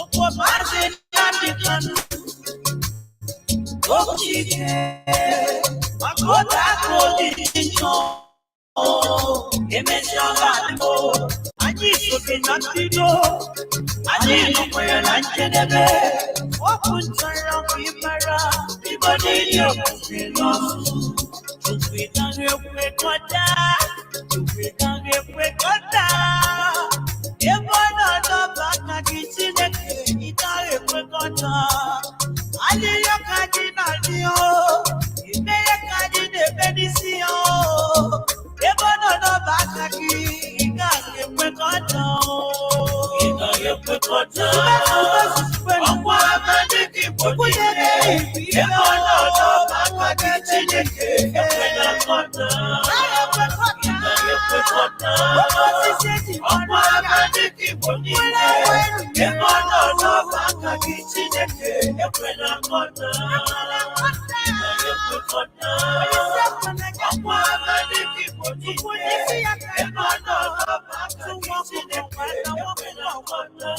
Oko baze nadikan. Okike. Makoda kodinyo. Emeshagalimo. Aji soke nakido. Aji nukwaya nanjenebe. Wakuntara kwimara. Ibadi yokusino. Tukwitangwe kwekoda. Tukwitangwe kwekoda. Ebono no baka kisineke. Itare kwekoda. Aliyo kadina liyo. Imeye kadine bedisiyo. Ebono no baka ki. Ikage kwekoda. Ikage kwekoda. Ọ̀pọ̀ abẹ́dẹ́kì bòdì rẹ̀. Ebono no baka kisineke. Ekwena kọ́ta. Ikage kwekoda. Ọ̀pọ̀ abẹ́dẹ́kì bòdì rẹ̀. Ebono no baka kisineke. Ekwena kọ́ta. Ikage kwekoda. Ọ̀pọ̀ abẹ́dẹ́kì bòdì rẹ̀. Ebono no baka kisineke. Ekwena kọ́ta.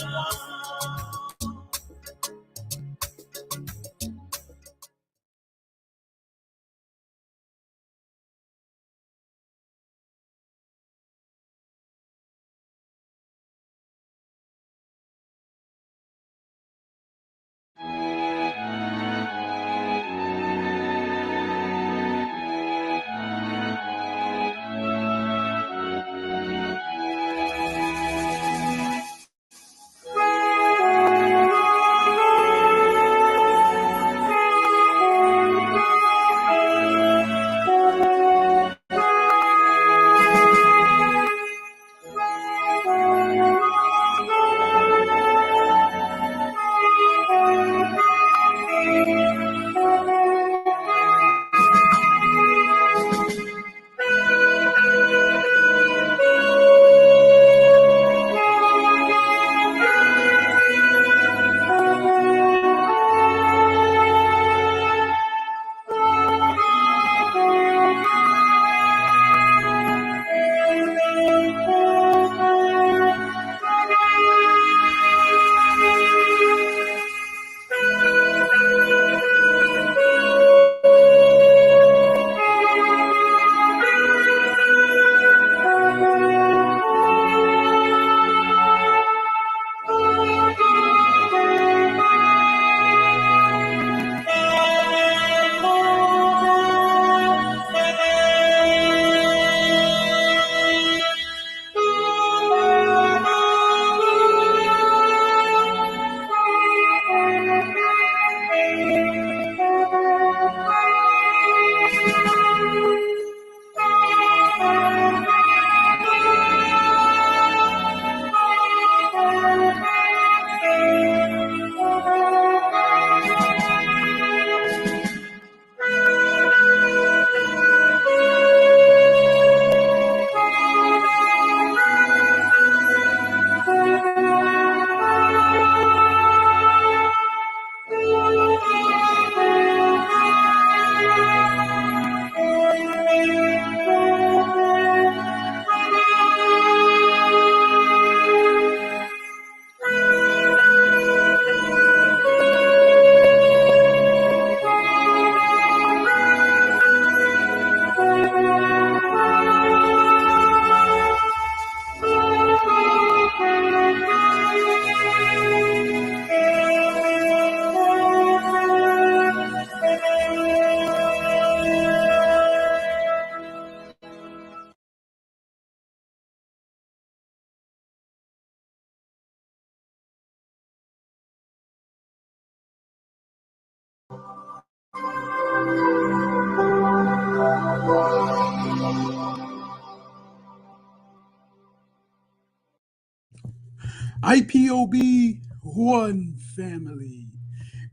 IPOB, one family.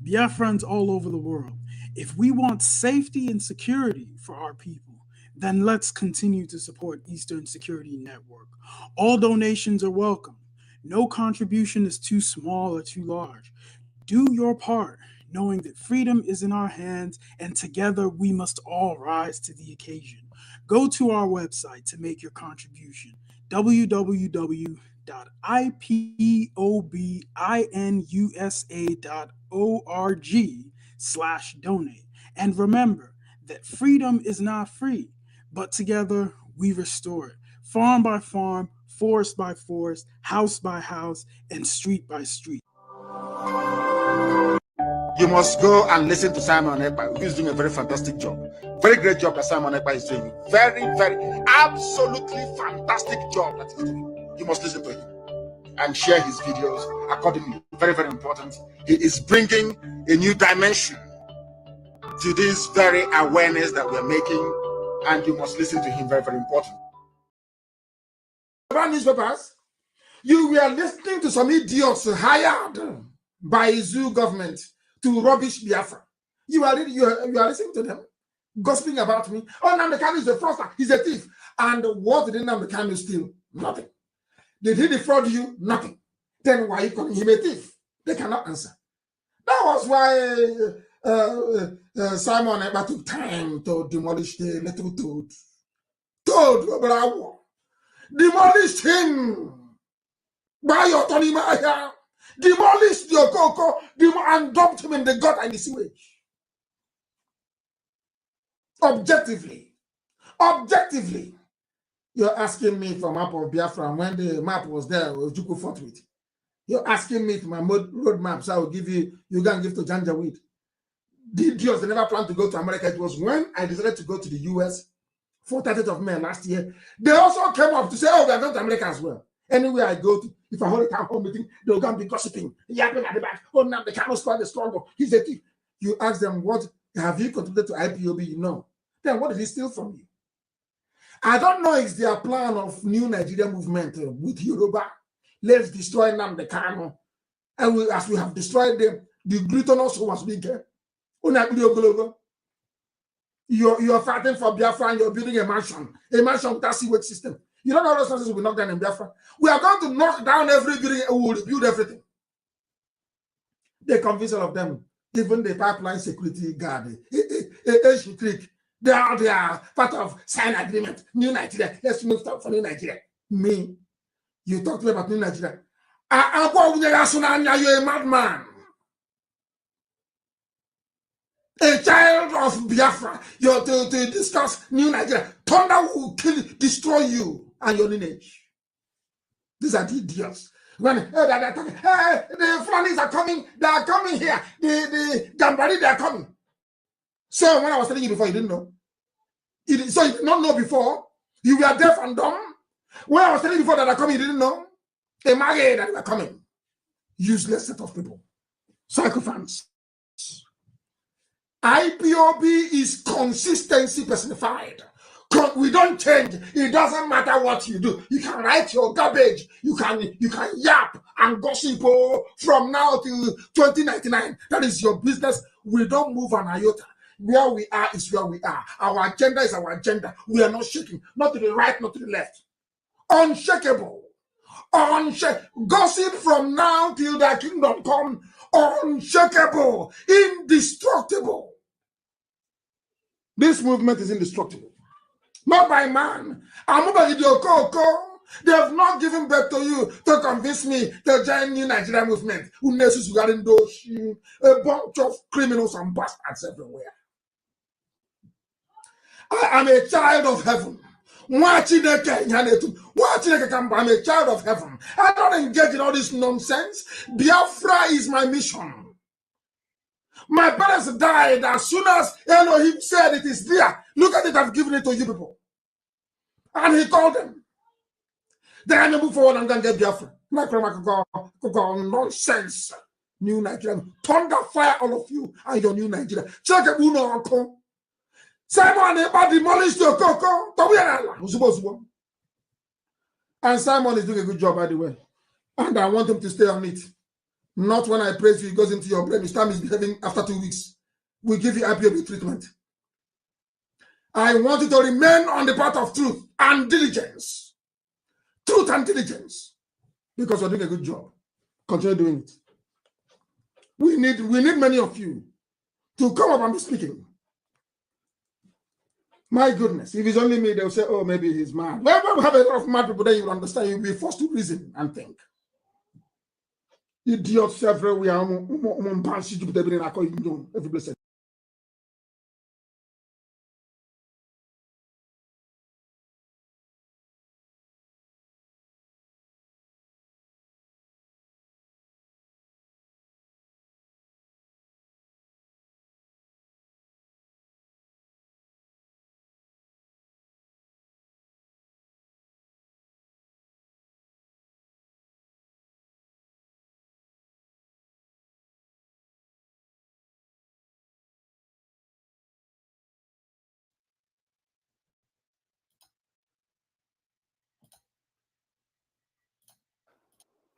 Biafrans all over the world. If we want safety and security for our people, then let's continue to support Eastern Security Network. All donations are welcome. No contribution is too small or too large. Do your part, knowing that freedom is in our hands and together we must all rise to the occasion. Go to our website to make your contribution, www www.ipobinUSA.org/donate. And remember that freedom is not free, but together we restore it. Farm by farm, forest by forest, house by house, and street by street. You must go and listen to Simon Ekpa, who is doing a very fantastic job. Very great job that Simon Ekpa is doing. Very, very, absolutely fantastic job that he's doing. You must listen to him and share his videos accordingly. Very, very important. He is bringing a new dimension to this very awareness that we're making, and you must listen to him. Very, very important. About newspapers, you were listening to some idiots hired by Zoo government to rubbish Biafra. You are listening to them, gossiping about me. Oh, Nnamdi Kanu is a fraudster. He's a thief. And what did Nnamdi Kanu steal? Nothing. Did he defraud you? Nothing. Then why are you calling him a thief? They cannot answer. That was why Simon Ekpa took time to demolish the little toad. Demolished him by your Tony Maya. Demolished your Coco and dumped him in the gutter and the sewage. Objectively, you're asking me for map of Biafra, and when the map was there, Juku fought with. You're asking me for my road maps. I will give you can give to Janjaweed. The idiots, they never planned to go to America. It was when I decided to go to the US for 30th of May last year. They also came up to say, oh, we are going to America as well. Anywhere I go to, if I hold a town hall meeting, they'll go and be gossiping, yapping at the back. Oh, now the Kanu squad is stronger. He's a thief. You ask them, what have you contributed to IPOB? No. Then what did he steal from you? I don't know if their plan of new Nigeria movement with Yoruba. Let's destroy Nnamdi Kanu. And as we have destroyed them, the glutinous was bigger. You're fighting for Biafra and you're building a mansion without sewage system. You don't know those houses will knock down in Biafra. We are going to knock down every building and we will rebuild everything. They convince all of them, even the pipeline security guard, Asian Creek, they are part of sign agreement, New Nigeria. Let's move for New Nigeria. Me, you talk to me about New Nigeria. You're a madman. A child of Biafra, you're to discuss New Nigeria. Thunder will destroy you and your lineage. These are the idiots. When the Fulanis are coming, they are coming here. The Gambari, they are coming. So when I was telling you before, you didn't know. So you did not know before. You were deaf and dumb. When I was telling you before that they are coming, you didn't know. They married that they were coming. Useless set of people. Psychophants. IPOB is consistency personified. We don't change. It doesn't matter what you do. You can write your garbage. You can yap and gossip from now till 2099. That is your business. We don't move an iota. Where we are is where we are. Our agenda is our agenda. We are not shaking. Not to the right, not to the left. Unshakable. Gossip from now till the kingdom come. Unshakable. Indestructible. This movement is indestructible. Not by man. They have not given birth to you to convince me to join New Nigeria movement. A bunch of criminals and bastards everywhere. I am a child of heaven. I'm a child of heaven. I don't engage in all this nonsense. Biafra is my mission. My parents died as soon as Elohim said it is there. Look at it, I've given it to you people. And he called them. Then I move forward and get Biafra. Nonsense. New Nigeria. Thunder fire all of you and your new Nigeria. Check it, Uno. Simon Ekpa demolished your coco. And Simon is doing a good job, by the way. And I want him to stay on it. Not when I praise you, it goes into your brain. You start misbehaving after 2 weeks. We give you IPOB treatment. I want you to remain on the path of truth and diligence. Truth and diligence. Because you're doing a good job. Continue doing it. We need many of you to come up and be speaking. My goodness, if it's only me, they'll say, oh, maybe he's mad. Well, when we have a lot of mad people, then you will understand. You'll be forced to reason and think. Idiots everywhere. Every blessed.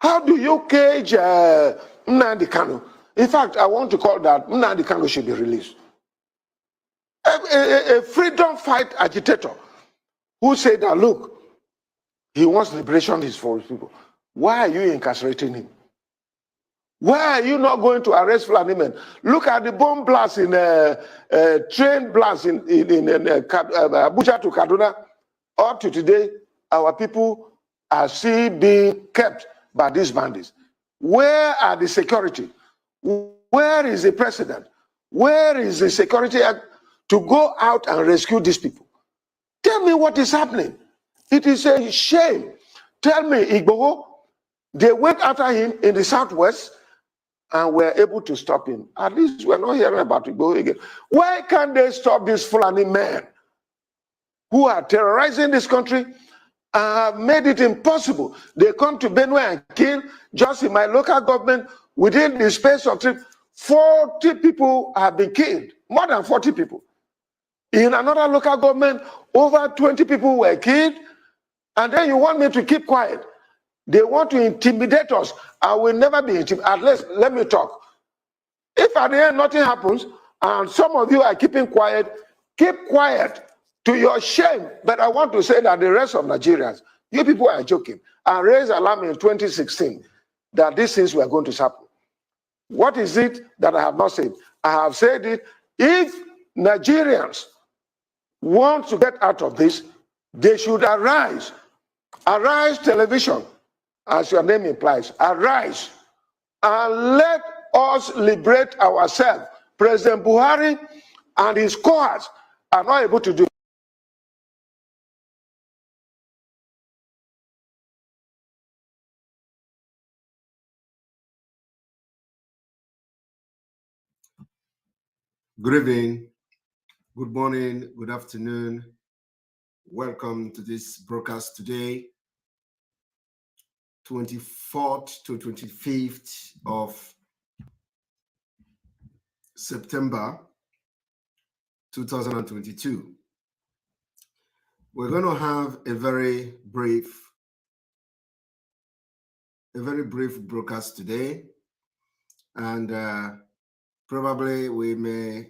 How do you cage Nnamdi Kanu? In fact, I want to call that Nnamdi Kanu should be released. A freedom fight agitator who said that, look, he wants liberation for his people. Why are you incarcerating him? Why are you not going to arrest Fulani men? Look at the bomb blast in train blast in Abuja to Kaduna. Up to today, our people are still being kept by these bandits. Where are the security? Where is the president? Where is the security act to go out and rescue these people? Tell me what is happening. It is a shame. Tell me, Igboho, they went after him in the southwest and were able to stop him. At least we're not hearing about Igboho again. Why can't they stop these Fulani men who are terrorizing this country and have made it impossible? They come to Benue and kill. Just in my local government, within the space of 40 people have been killed, more than 40 people. In another local government, over 20 people were killed, and then you want me to keep quiet. They want to intimidate us. I will never be intimidated. At least, let me talk. If at the end nothing happens, and some of you are keeping quiet, keep quiet to your shame. But I want to say that the rest of Nigerians, you people are joking. I raised alarm in 2016 that these things were going to happen. What is it that I have not said? I have said it. If Nigerians want to get out of this, they should arise. Arise television, as your name implies. Arise and let us liberate ourselves. President Buhari and his cohorts are not able to do it. Good evening, good morning, good afternoon. Welcome to this broadcast today, 24th to 25th of September 2022. We're going to have a very brief broadcast today, and probably we may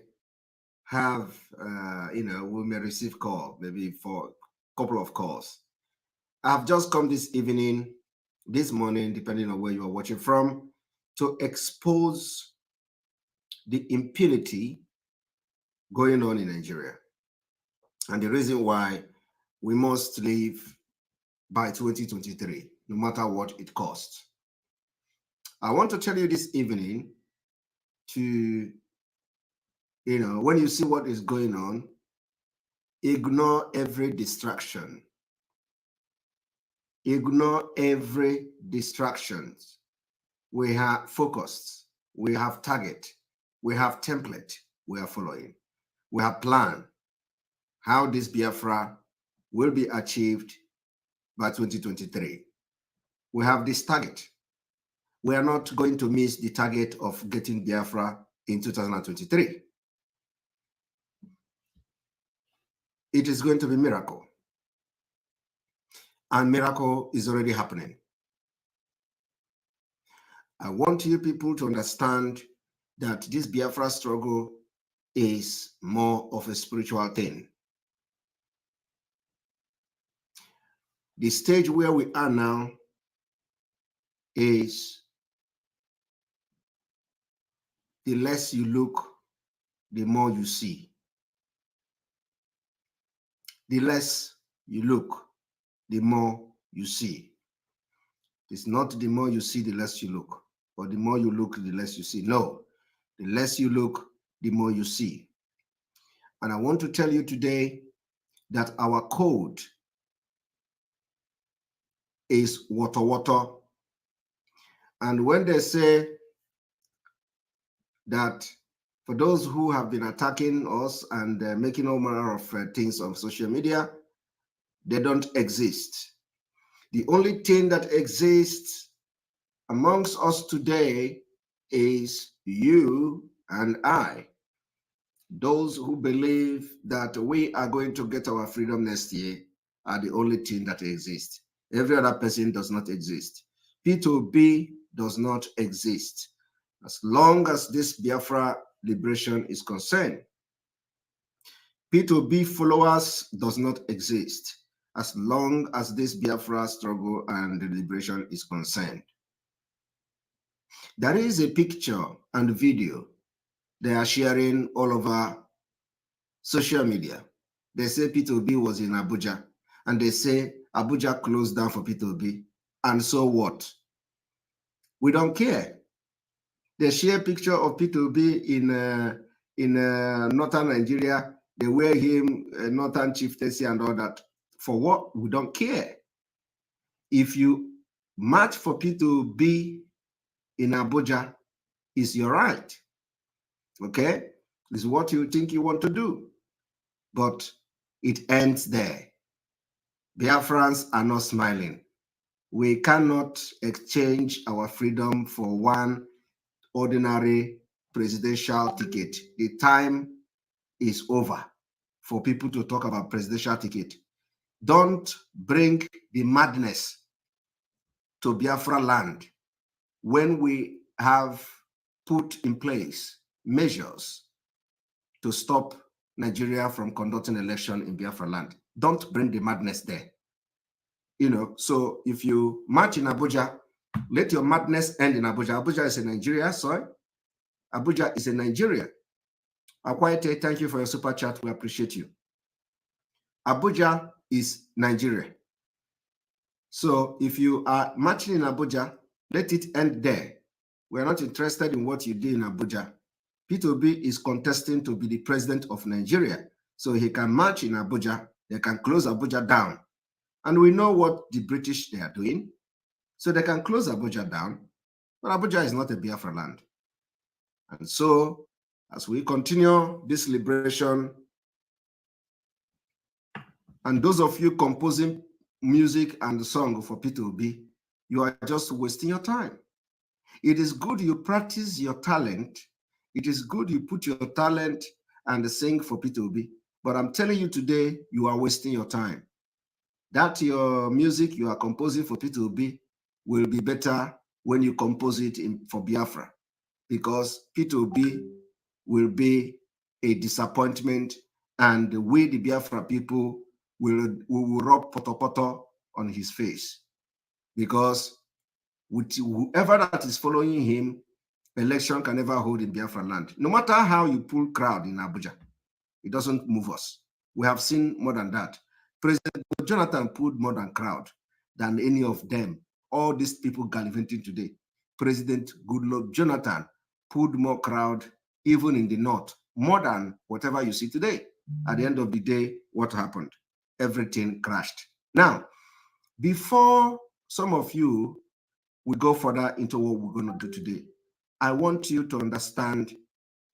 have, we may receive call, maybe for a couple of calls. I've just come this morning, depending on where you are watching from, to expose the impunity going on in Nigeria and the reason why we must leave by 2023, no matter what it costs. I want to tell you this evening to, when you see what is going on, ignore every distraction. Ignore every distraction. We have focused. We have target. We have template we are following. We have plan how this Biafra will be achieved by 2023. We have this target. We are not going to miss the target of getting Biafra in 2023. It is going to be a miracle. And miracle is already happening. I want you people to understand that this Biafra struggle is more of a spiritual thing. The stage where we are now is the less you look, the more you see. the less you look, the more you see. It's not the more you see, the less you look, or the more you look, the less you see. No, the less you look, the more you see. And I want to tell you today that our code is water, water. And when they say that for those who have been attacking us and making all manner of things on social media, they don't exist. The only thing that exists amongst us today is you and I. Those who believe that we are going to get our freedom next year are the only thing that exists. Every other person does not exist. P2B does not exist. As long as this Biafra liberation is concerned, P2B followers does not exist as long as this Biafra struggle and liberation is concerned. There is a picture and video they are sharing all over social media. They say P2B was in Abuja, and they say Abuja closed down for P2B. And so what? We don't care. They share picture of P2B in northern Nigeria. They wear him northern chieftaincy and all that. For what? We don't care. If you march for P2B in Abuja, is your right. Okay? This is what you think you want to do. But it ends there. Biafrans are not smiling. We cannot exchange our freedom for one ordinary presidential ticket. The time is over for people to talk about presidential ticket. Don't bring the madness to Biafra land when we have put in place measures to stop Nigeria from conducting election in Biafra land. Don't bring the madness there. You know, so if you march in Abuja, let your madness end in Abuja. Abuja is in Nigeria, sorry. Abuja is in Nigeria. Akwaite, thank you for your super chat. We appreciate you. Abuja is Nigeria. So if you are marching in Abuja, let it end there. We're not interested in what you did in Abuja. P2B is contesting to be the president of Nigeria. So he can march in Abuja. They can close Abuja down. And we know what the British they are doing. So they can close Abuja down. But Abuja is not a Biafra land. And so as we continue this liberation, and those of you composing music and song for P2B, you are just wasting your time. It is good you practice your talent. It is good you put your talent and sing for P2B. But I'm telling you today, you are wasting your time. That your music you are composing for P2B will be better when you compose it for Biafra, because P2B will be a disappointment, and we, the Biafra people, will rub poto on his face, because with whoever that is following him, election can never hold in Biafra land. No matter how you pull crowd in Abuja, it doesn't move us. We have seen more than that. President Jonathan pulled more than crowd than any of them. All these people gallivanting today. President Goodluck Jonathan pulled more crowd even in the north, more than whatever you see today. At the end of the day, what happened? Everything crashed. Now, before some of you will go further into what we're going to do today, I want you to understand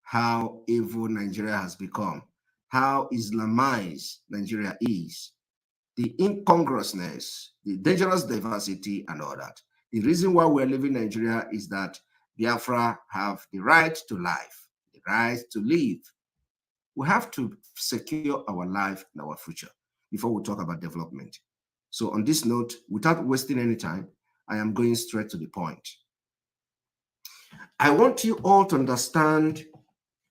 how evil Nigeria has become, how Islamized Nigeria is, the incongruousness, the dangerous diversity, and all that. The reason why we're living in Nigeria is that Biafra have the right to life, the right to live. We have to secure our life and our future before we talk about development. So on this note, without wasting any time, I am going straight to the point. I want you all to understand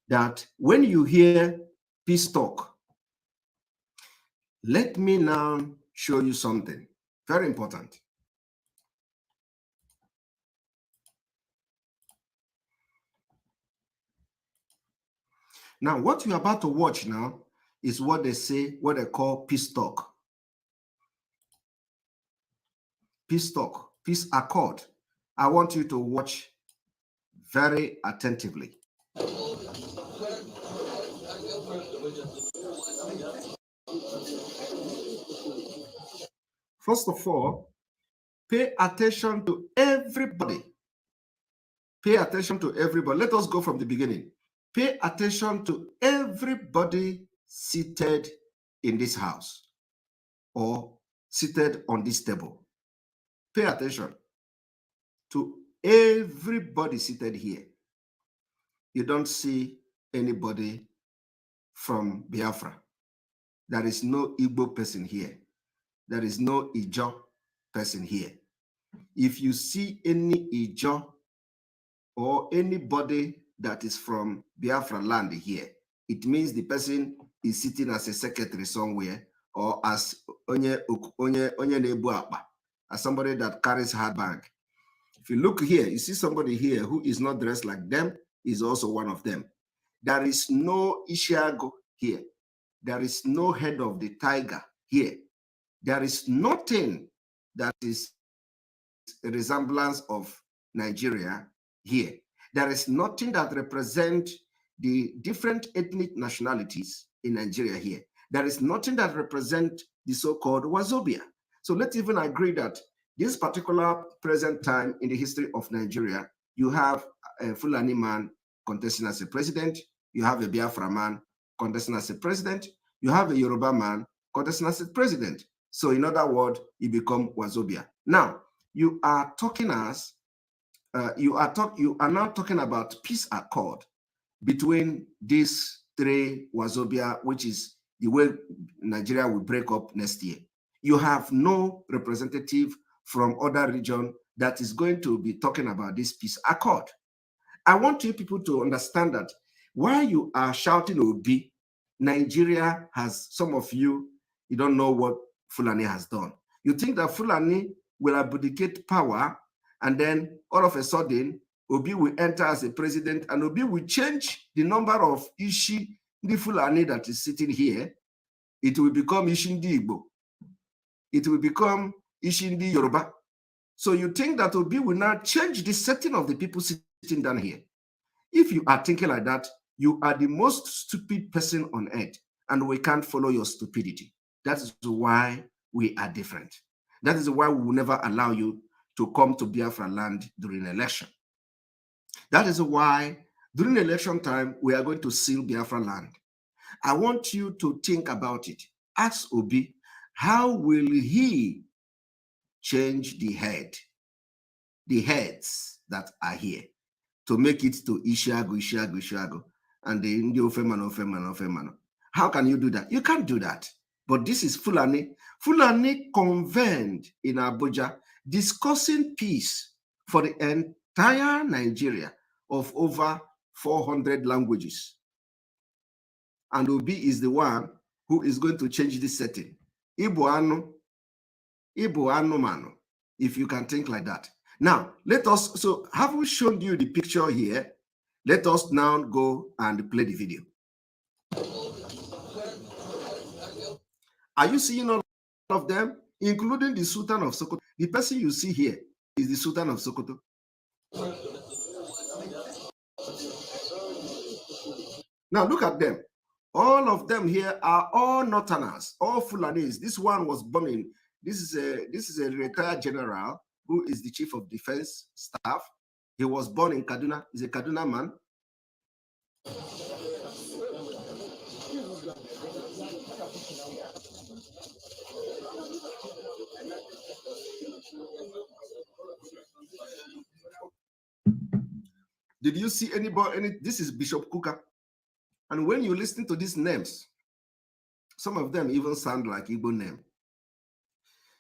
that when you hear peace talk, let me now show you something very important. Now, what you're about to watch now is what they say, what they call peace talk. Peace talk, peace accord. I want you to watch very attentively. First of all, pay attention to everybody. Pay attention to everybody. Let us go from the beginning. Pay attention to everybody seated in this house or seated on this table. Pay attention to everybody seated here. You don't see anybody from Biafra. There is no Igbo person here. There is no Ijo person here. If you see any Ijo or anybody that is from Biafra land here, it means the person is sitting as a secretary somewhere or as onye nebu akpa, as somebody that carries hard bag. If you look here, you see somebody here who is not dressed like them, is also one of them. There is no Ishiago here. There is no head of the tiger here. There is nothing that is a resemblance of Nigeria here. There is nothing that represents the different ethnic nationalities in Nigeria here. There is nothing that represents the so-called Wazobia. So let's even agree that this particular present time in the history of Nigeria, you have a Fulani man contesting as a president, you have a Biafra man contesting as a president, you have a Yoruba man contesting as a president. So in other words, you become Wazobia. Now, you are talking as you are now talking about peace accord between these three Wazobia, which is the way Nigeria will break up next year. You have no representative from other region that is going to be talking about this peace accord. I want you people to understand that while you are shouting Obi, Nigeria has, some of you don't know what Fulani has done. You think that Fulani will abdicate power and then all of a sudden Obi will enter as a president and Obi will change the number of Ishi, the Fulani that is sitting here. It will become Ishindi Igbo. It will become Ishindi Yoruba. So you think that Obi will now change the setting of the people sitting down here. If you are thinking like that, you are the most stupid person on earth, and we can't follow your stupidity. That is why we are different. That is why we will never allow you to come to Biafra land during election. That is why during election time, we are going to seal Biafra land. I want you to think about it. Ask Obi, how will he change the heads that are here to make it to Ishiago, and the Indio Ofemano. How can you do that? You can't do that. But this is Fulani. Fulani convened in Abuja discussing peace for the entire Nigeria of over 400 languages. And Obi is the one who is going to change this setting. Ibu anu mano, if you can think like that. Now, so have we shown you the picture here? Let us now go and play the video. Are you seeing all of them, including the Sultan of Sokoto? The person you see here is the Sultan of Sokoto. Now look at them. All of them here are all Northerners, all Fulanis. This one was born in, this is a retired general who is the chief of defense staff. He was born in Kaduna. He's a Kaduna man. Did you see anybody? This is Bishop Kuka. And when you listen to these names, some of them even sound like Igbo name.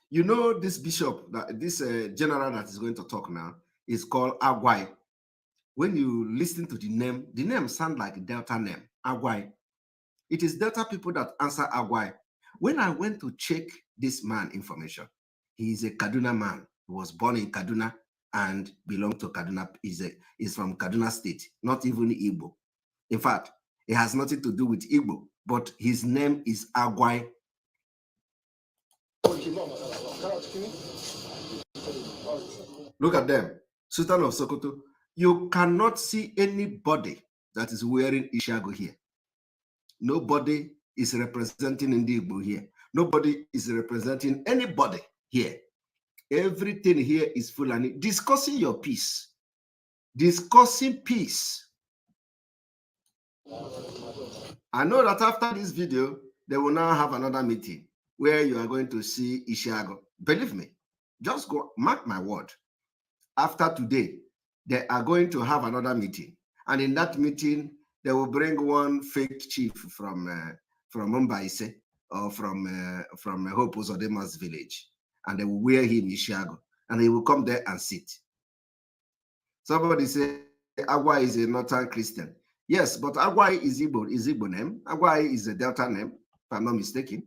You know, this bishop, this general that is going to talk now is called Agwai. When you listen to the name sounds like a Delta name, Agwai. It is Delta people that answer Agwai. When I went to check this man information, he is a Kaduna man. He was born in Kaduna and belonged to Kaduna, is from Kaduna State, not even Igbo. In fact, It has nothing to do with Igbo, but his name is Agwai. Look at them, Sultan of Sokoto. You cannot see anybody that is wearing Ishago here. Nobody is representing Igbo here. Nobody is representing anybody here. Everything here is Fulani. Discussing your peace. Discussing peace. I know that after this video, they will now have another meeting where you are going to see Ishago. Believe me, just go, mark my word. After today, they are going to have another meeting. And in that meeting, they will bring one fake chief from Mumbai or from Hope Uzodinma's village. And they will wear him Ishago. And he will come there and sit. Somebody say, Agwai is a northern Christian. Yes, but Agwai is Igbo name. Agwai is a Delta name, if I'm not mistaken.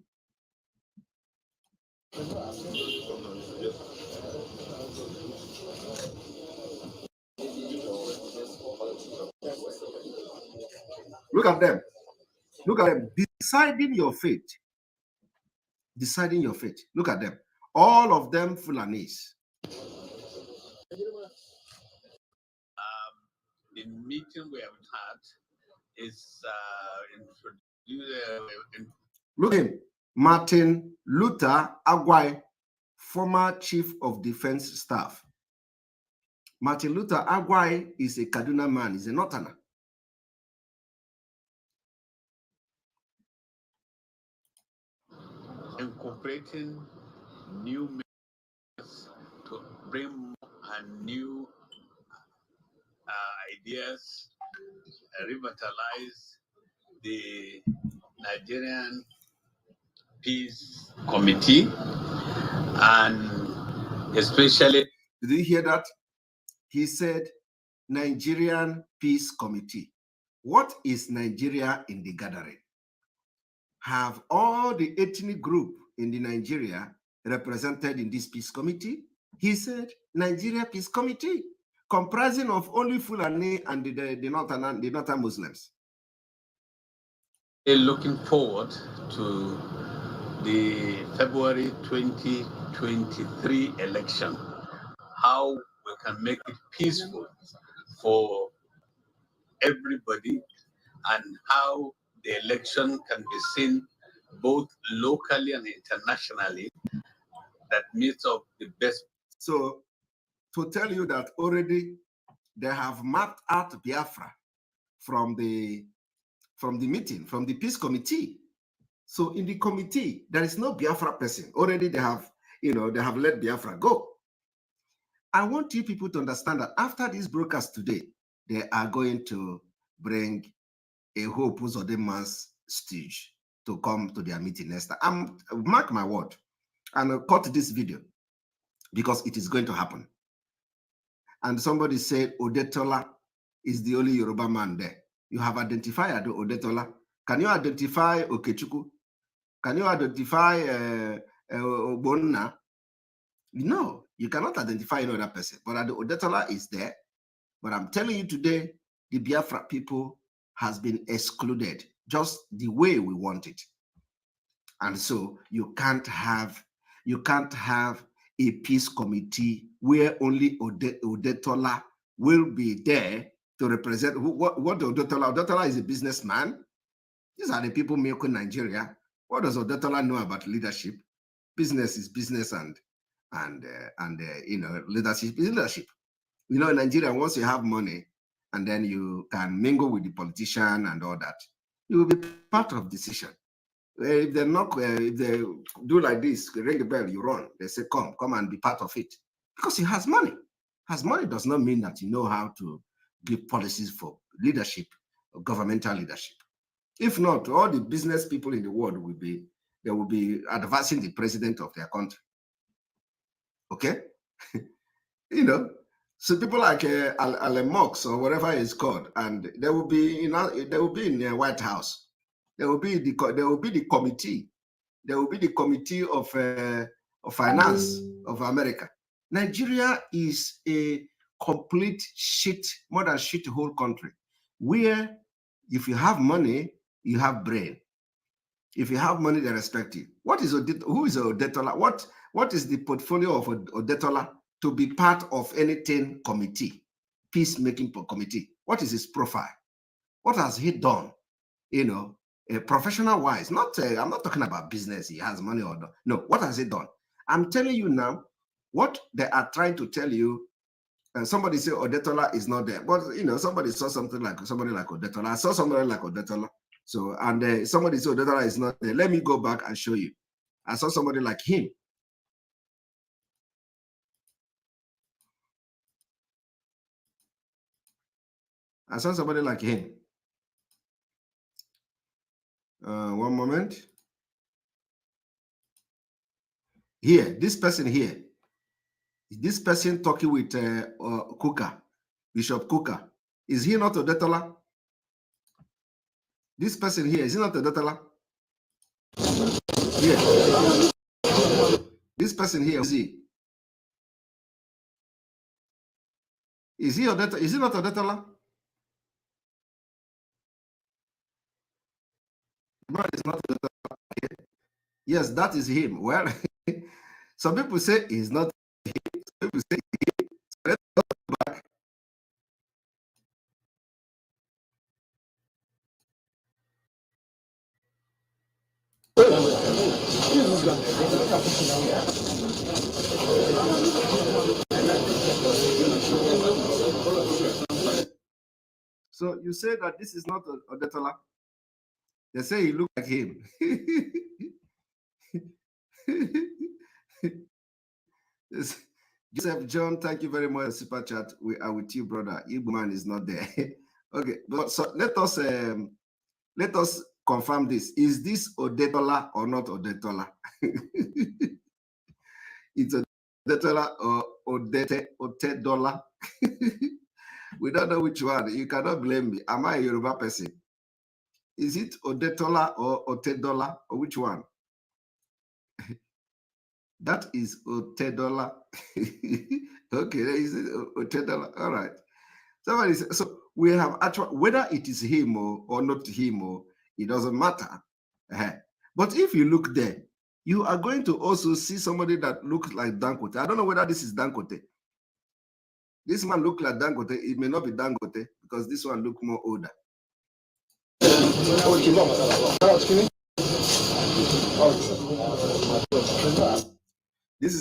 Look at them. Look at them. Deciding your fate. Deciding your fate. Look at them. All of them Fulanis. The meeting we have had is look at him. Martin Luther Agwai, former Chief of Defense Staff. Martin Luther Agwai is a Kaduna man, he's a Northerner. Incorporating new measures to bring more new ideas, revitalize the Nigerian Peace Committee, and especially. Did you hear that? He said Nigerian Peace Committee. What is Nigeria in the gathering? Have all the ethnic group in the Nigeria represented in this peace committee? He said Nigeria Peace Committee, comprising of only Fulani and the Northern Muslims. Looking forward to the February 2023 election, how we can make it peaceful for everybody, and how the election can be seen both locally and internationally that meets up the best. So to tell you that already they have mapped out Biafra from the meeting, from the peace committee. So in the committee, there is no Biafra person. Already they have, they have let Biafra go. I want you people to understand that after this broadcast today, they are going to bring a Hope Uzodinma's stage to come to their meeting next time. Mark my word, and cut this video because it is going to happen. And somebody said Odetola is the only Yoruba man there. You have identified Odetola. Can you identify Okechukwu? Can you identify Obonna? No, you cannot identify another person. But Odetola is there. But I'm telling you today, the Biafra people has been excluded just the way we want it. And so you can't have a peace committee where only Odetola will be there to represent what Odetola. Odetola is a businessman. These are the people making Nigeria. What does Odetola know about leadership? Business is business, and leadership is leadership. In Nigeria, once you have money and then you can mingle with the politician and all that, you will be part of decision. If they knock, if they do like this, ring the bell, you run. They say, come and be part of it. Because he has money. Has money does not mean that you know how to give policies for leadership, or governmental leadership. If not, all the business people in the world will be advancing the president of their country. Okay? So people like Alan Mox or whatever it's called, and they will be in the White House. There will be the committee. There will be the committee of finance of America. Nigeria is a complete shit, more than shit hole country, where If you have money, you have brain. If you have money, they respect you. Who is Odetola? What is the portfolio of Odetola to be part of anything committee, peacemaking committee? What is his profile? What has he done? You know, professional wise. Not. I'm not talking about business. He has money or not. No. What has he done? I'm telling you now. What they are trying to tell you. Somebody say Odetola is not there, but you know, somebody saw somebody like Odetola. I saw somebody like Odetola. So, and somebody said Odetola is not there. Let me go back and show you. I saw somebody like him. I saw somebody like him. One moment. Here, this person here. This person talking with Kuka, Bishop Kuka. Is he not Odetola? This person here, is he not Odetola? Here. This person here, is he? Is he Odetola? Is he not Odetola? No, it's not Odetola. Yes, that is him. Well, some people say he's not him. Some people say he is. Let's go back. So you say that this is not Odetola? They say he looks like him. Joseph John, thank you very much. Super chat. We are with you, brother. Igbo man is not there. Okay, but so let us confirm this. Is this Odetola or not Odetola? It's Odetola or Otedola. We don't know which one. You cannot blame me. Am I a Yoruba person? Is it Odetola or Otedola, or which one? That is Otedola. Okay, there is Otedola. All right. Somebody said, so we have actual, whether it is him or not him, or it doesn't matter. But if you look there, you are going to also see somebody that looks like Dangote. I don't know whether this is Dangote. This man look like Dangote. It may not be Dangote because this one look more older. This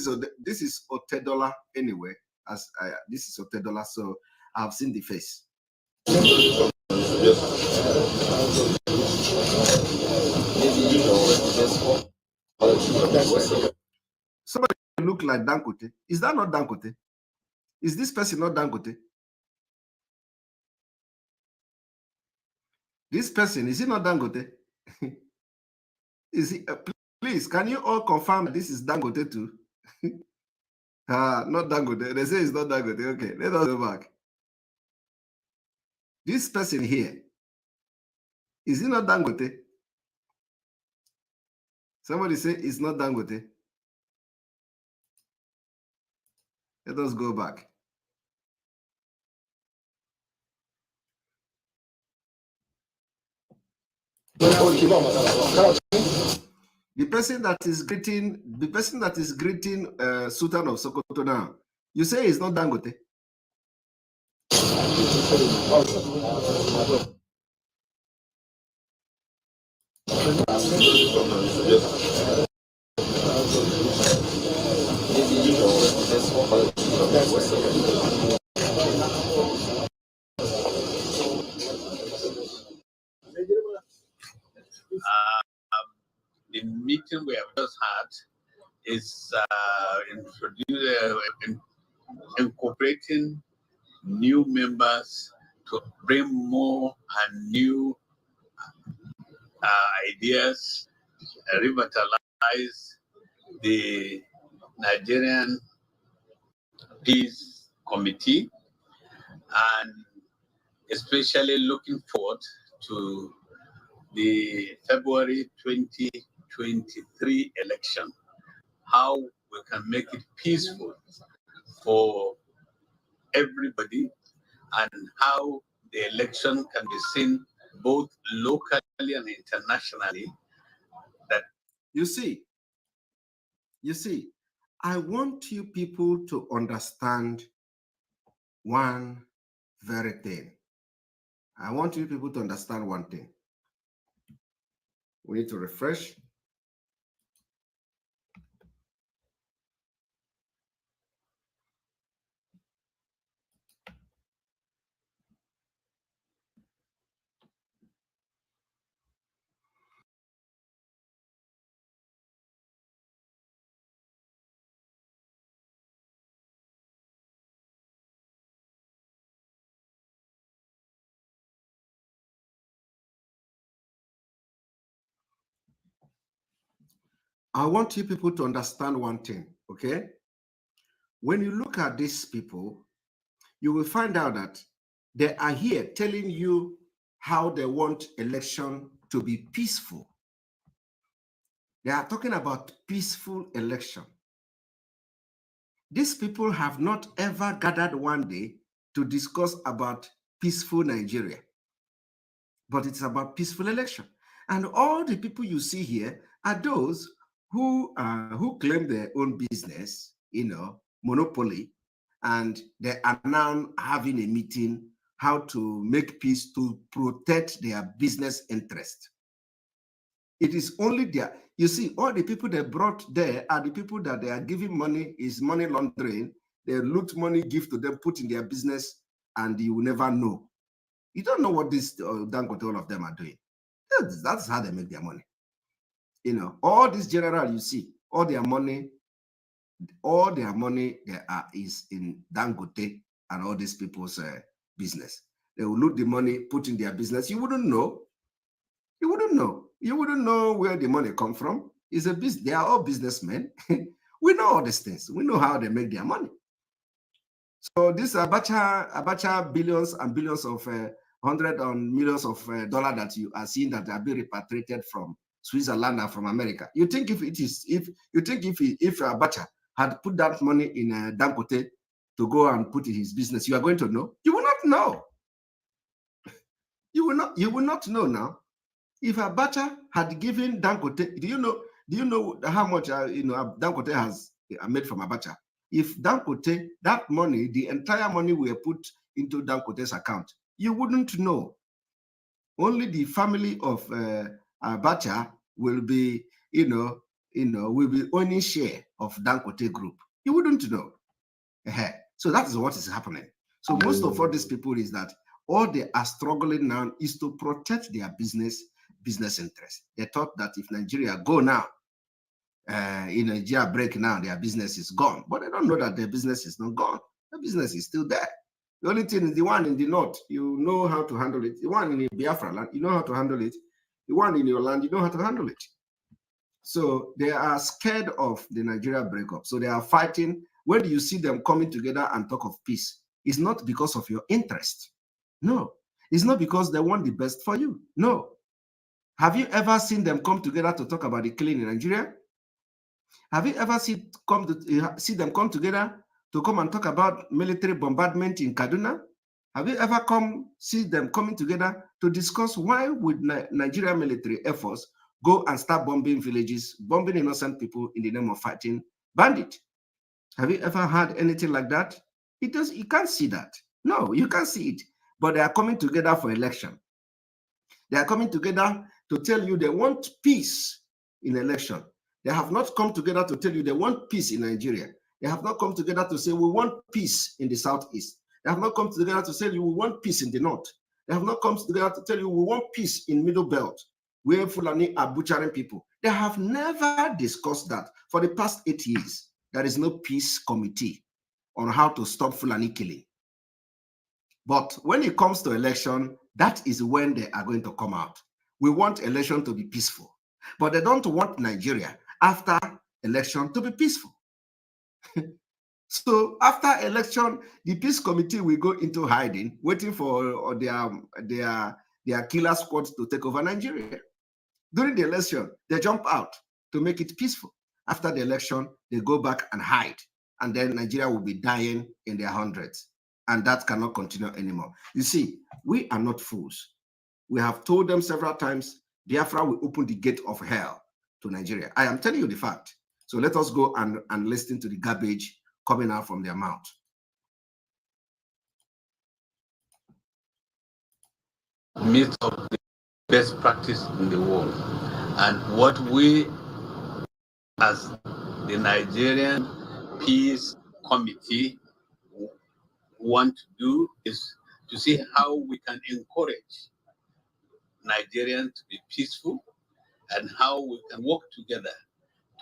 is Otedola anyway. This is Otedola, so I've seen the face. Somebody look like Dangote. Is that not Dangote? Is this person not Dangote? This person, is he not Dangote? Is he? Please, can you all confirm that this is Dangote too? Not Dangote. They say it's not Dangote. Okay, let us go back. This person here, is he not Dangote? Somebody say it's not Dangote. Let us go back. The person that is greeting Sultan of Sokoto now, you say it's not Dangote. The meeting we have just had is incorporating new members to bring more and new ideas, revitalize the Nigerian Peace Committee, and especially looking forward to the February 2023 election, how we can make it peaceful for everybody, and how the election can be seen both locally and internationally. That you see, I want you people to understand one very thing. I want you people to understand one thing. We need to refresh. I want you people to understand one thing, okay? When you look at these people, you will find out that they are here telling you how they want election to be peaceful. They are talking about peaceful election. These people have not ever gathered one day to discuss about peaceful Nigeria, but it's about peaceful election. And all the people you see here are those who claim their own business, monopoly, and they are now having a meeting how to make peace to protect their business interest. It is only there. You see, all the people they brought there are the people that they are giving money, is money laundering. They loot money, give to them, put in their business, and you will never know. You don't know what this Dangote, all of them are doing. That's how they make their money. All this general you see, all their money there is in Dangote and all these people's business. They will loot the money, put in their business. You wouldn't know. You wouldn't know. You wouldn't know where the money come from. It's a business. They are all businessmen. We know all these things. We know how they make their money. So this Abacha billions and billions of hundreds and millions of dollars that you are seeing that are being repatriated from Switzerland and from America. You think if Abacha had put that money in Dangote to go and put in his business, you are going to know? You will not know. You will not know now. If Abacha had given Dangote, do you know how much Dangote has made from Abacha? If Dangote, that money, the entire money were put into Dangote's account, you wouldn't know. Only the family of Abacha will be, will be owning share of Dangote group. You wouldn't know. So that is what is happening. So most of all these people is that all they are struggling now is to protect their business interests. They thought that if Nigeria go now, Nigeria break now, their business is gone. But they don't know that their business is not gone. The business is still there. The only thing is the one in the north, you know how to handle it. The one in the Biafra land, you know how to handle it. The one in your land, you know how to handle it. So they are scared of the Nigeria breakup. So they are fighting. When you see them coming together and talk of peace, it's not because of your interest. No. It's not because they want the best for you. No. Have you ever seen them come together to talk about the killing in Nigeria? Have you ever see them come together to come and talk about military bombardment in Kaduna? Have you ever see them coming together to discuss why would Nigeria military efforts go and start bombing villages, bombing innocent people in the name of fighting bandits? Have you ever heard anything like that? You can't see that. No, you can't see it. But they are coming together for election. They are coming together to tell you they want peace in election. They have not come together to tell you they want peace in Nigeria. They have not come together to say we want peace in the southeast. They have not come together to say we want peace in the north. They have not come together to tell you we want peace in Middle Belt, where Fulani are butchering people. They have never discussed that. For the past 8 years, there is no peace committee on how to stop Fulani killing. But when it comes to election, that is when they are going to come out. We want election to be peaceful, but they don't want Nigeria after election to be peaceful. So after election, the peace committee will go into hiding, waiting for their killer squads to take over Nigeria. During the election, they jump out to make it peaceful. After the election, they go back and hide, and then Nigeria will be dying in their hundreds, and that cannot continue anymore. You see, we are not fools. We have told them several times, Biafra will open the gate of hell to Nigeria. I am telling you the fact. So let us go and listen to the garbage coming out from their mouth. Midst of the best practice in the world. And what we, as the Nigerian Peace Committee, want to do is to see how we can encourage Nigerians to be peaceful and how we can work together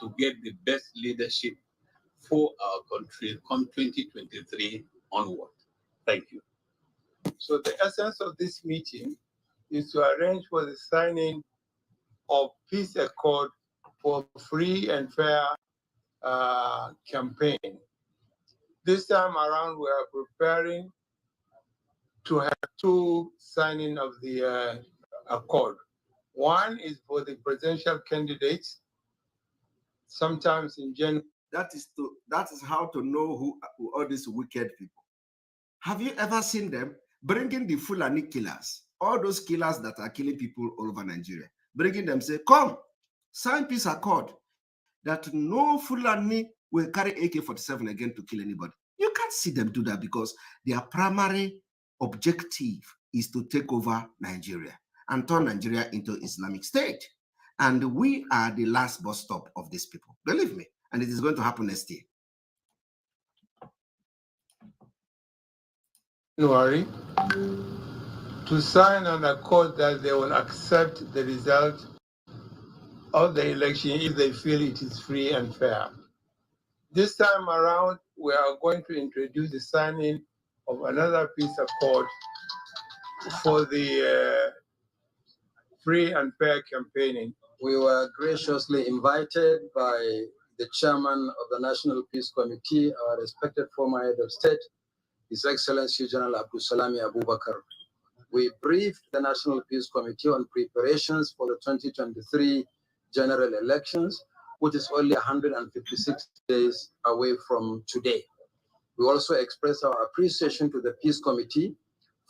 to get the best leadership for our country come 2023 onward. Thank you. So the essence of this meeting is to arrange for the signing of peace accord for free and fair campaign. This time around, we are preparing to have two signing of the accord. One is for the presidential candidates, sometimes in January. That is how to know who all these wicked people. Have you ever seen them bringing the Fulani killers, all those killers that are killing people all over Nigeria, bringing them, say, come, sign peace accord, that no Fulani will carry AK-47 again to kill anybody. You can't see them do that because their primary objective is to take over Nigeria and turn Nigeria into Islamic State. And we are the last bus stop of these people, believe me, and it is going to happen next year. January to sign an accord that they will accept the result of the election if they feel it is free and fair. This time around, we are going to introduce the signing of another peace accord for the free and fair campaigning. We were graciously invited by the chairman of the National Peace Committee, our respected former head of state, His Excellency General Abdul Salami Abubakar. We briefed the National Peace Committee on preparations for the 2023 general elections, which is only 156 days away from today. We also expressed our appreciation to the Peace Committee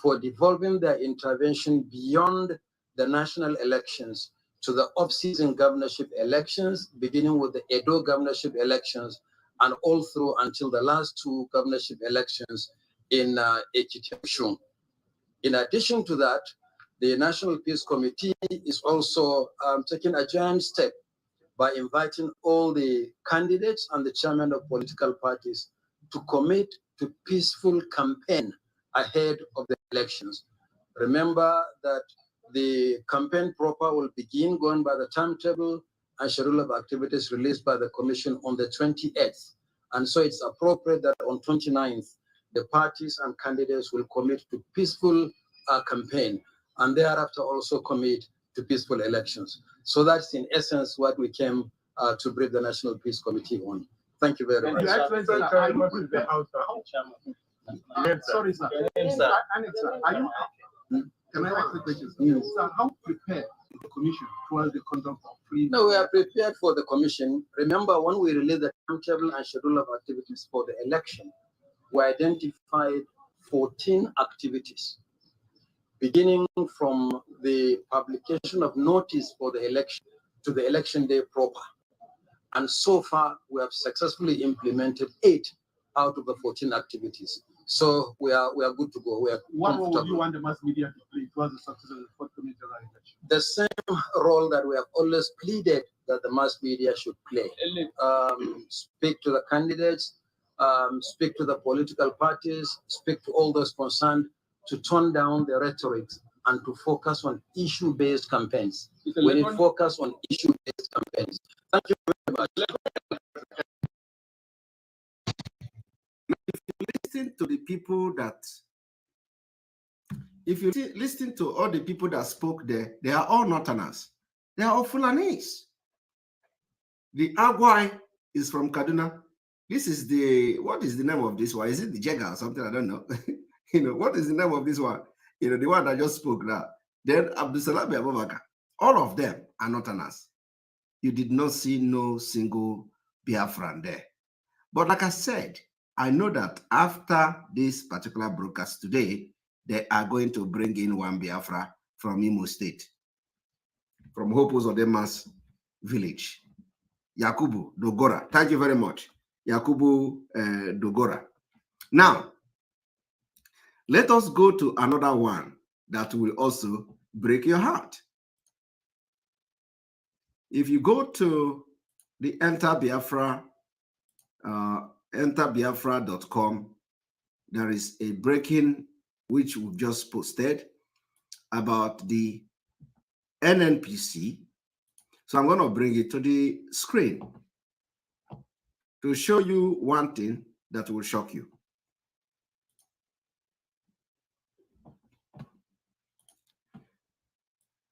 for devolving their intervention beyond the national elections to the off-season governorship elections, beginning with the Edo governorship elections and all through until the last two governorship elections in Ekiti. In addition to that, the National Peace Committee is also taking a giant step by inviting all the candidates and the chairman of political parties to commit to peaceful campaign ahead of the elections. Remember that the campaign proper will begin going by the timetable and schedule of activities released by the Commission on the 28th. And so it's appropriate that on 29th, the parties and candidates will commit to peaceful campaign and thereafter also commit to peaceful elections. So that's in essence what we came to brief the National Peace Committee on. Thank you very much. Sorry, sir. Can I ask the question? So how prepared is the Commission towards the conduct of free? No, we are prepared for the Commission. Remember, when we released the timetable and schedule of activities for the election, we identified 14 activities, beginning from the publication of notice for the election to the election day proper. And so far, we have successfully implemented 8 out of the 14 activities. So we are good to go. We are what role would you want the mass media to play towards the success of the forthcoming general election? The same role that we have always pleaded that the mass media should play. Speak to the candidates, speak to the political parties, speak to all those concerned to tone down the rhetoric and to focus on issue-based campaigns. We need focus on issue-based campaigns. Thank you very much. Listen to the people that, if you listen to all the people that spoke there, they are all Northerners. They are all Fulanese. The Agwai is from Kaduna. This is what is the name of this one? Is it the Jega or something? I don't know. What is the name of this one? The one that just spoke now. Then Abdul Salam Abubakar. All of them are Northerners. You did not see no single Biafran there. But like I said, I know that after this particular broadcast today, they are going to bring in one Biafra from Imo State, from Hopos Odemas village. Yakubu Dogora, thank you very much. Yakubu Dogora. Now, let us go to another one that will also break your heart. If you go to the Enter Biafra, enterbiafra.com, there is a breaking which we've just posted about the NNPC. So I'm going to bring it to the screen to show you one thing that will shock you.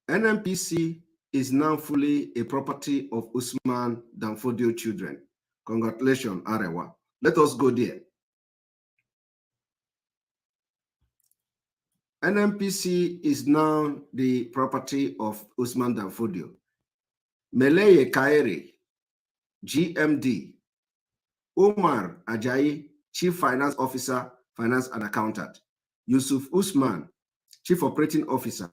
NNPC is now fully a property of Usman Danfodio children. Congratulations, Arewa. Let us go there. NNPC is now the property of Usman Danfodio. Meleye Kairi, GMD. Omar Ajayi, Chief Finance Officer, Finance and Accountant. Yusuf Usman, Chief Operating Officer.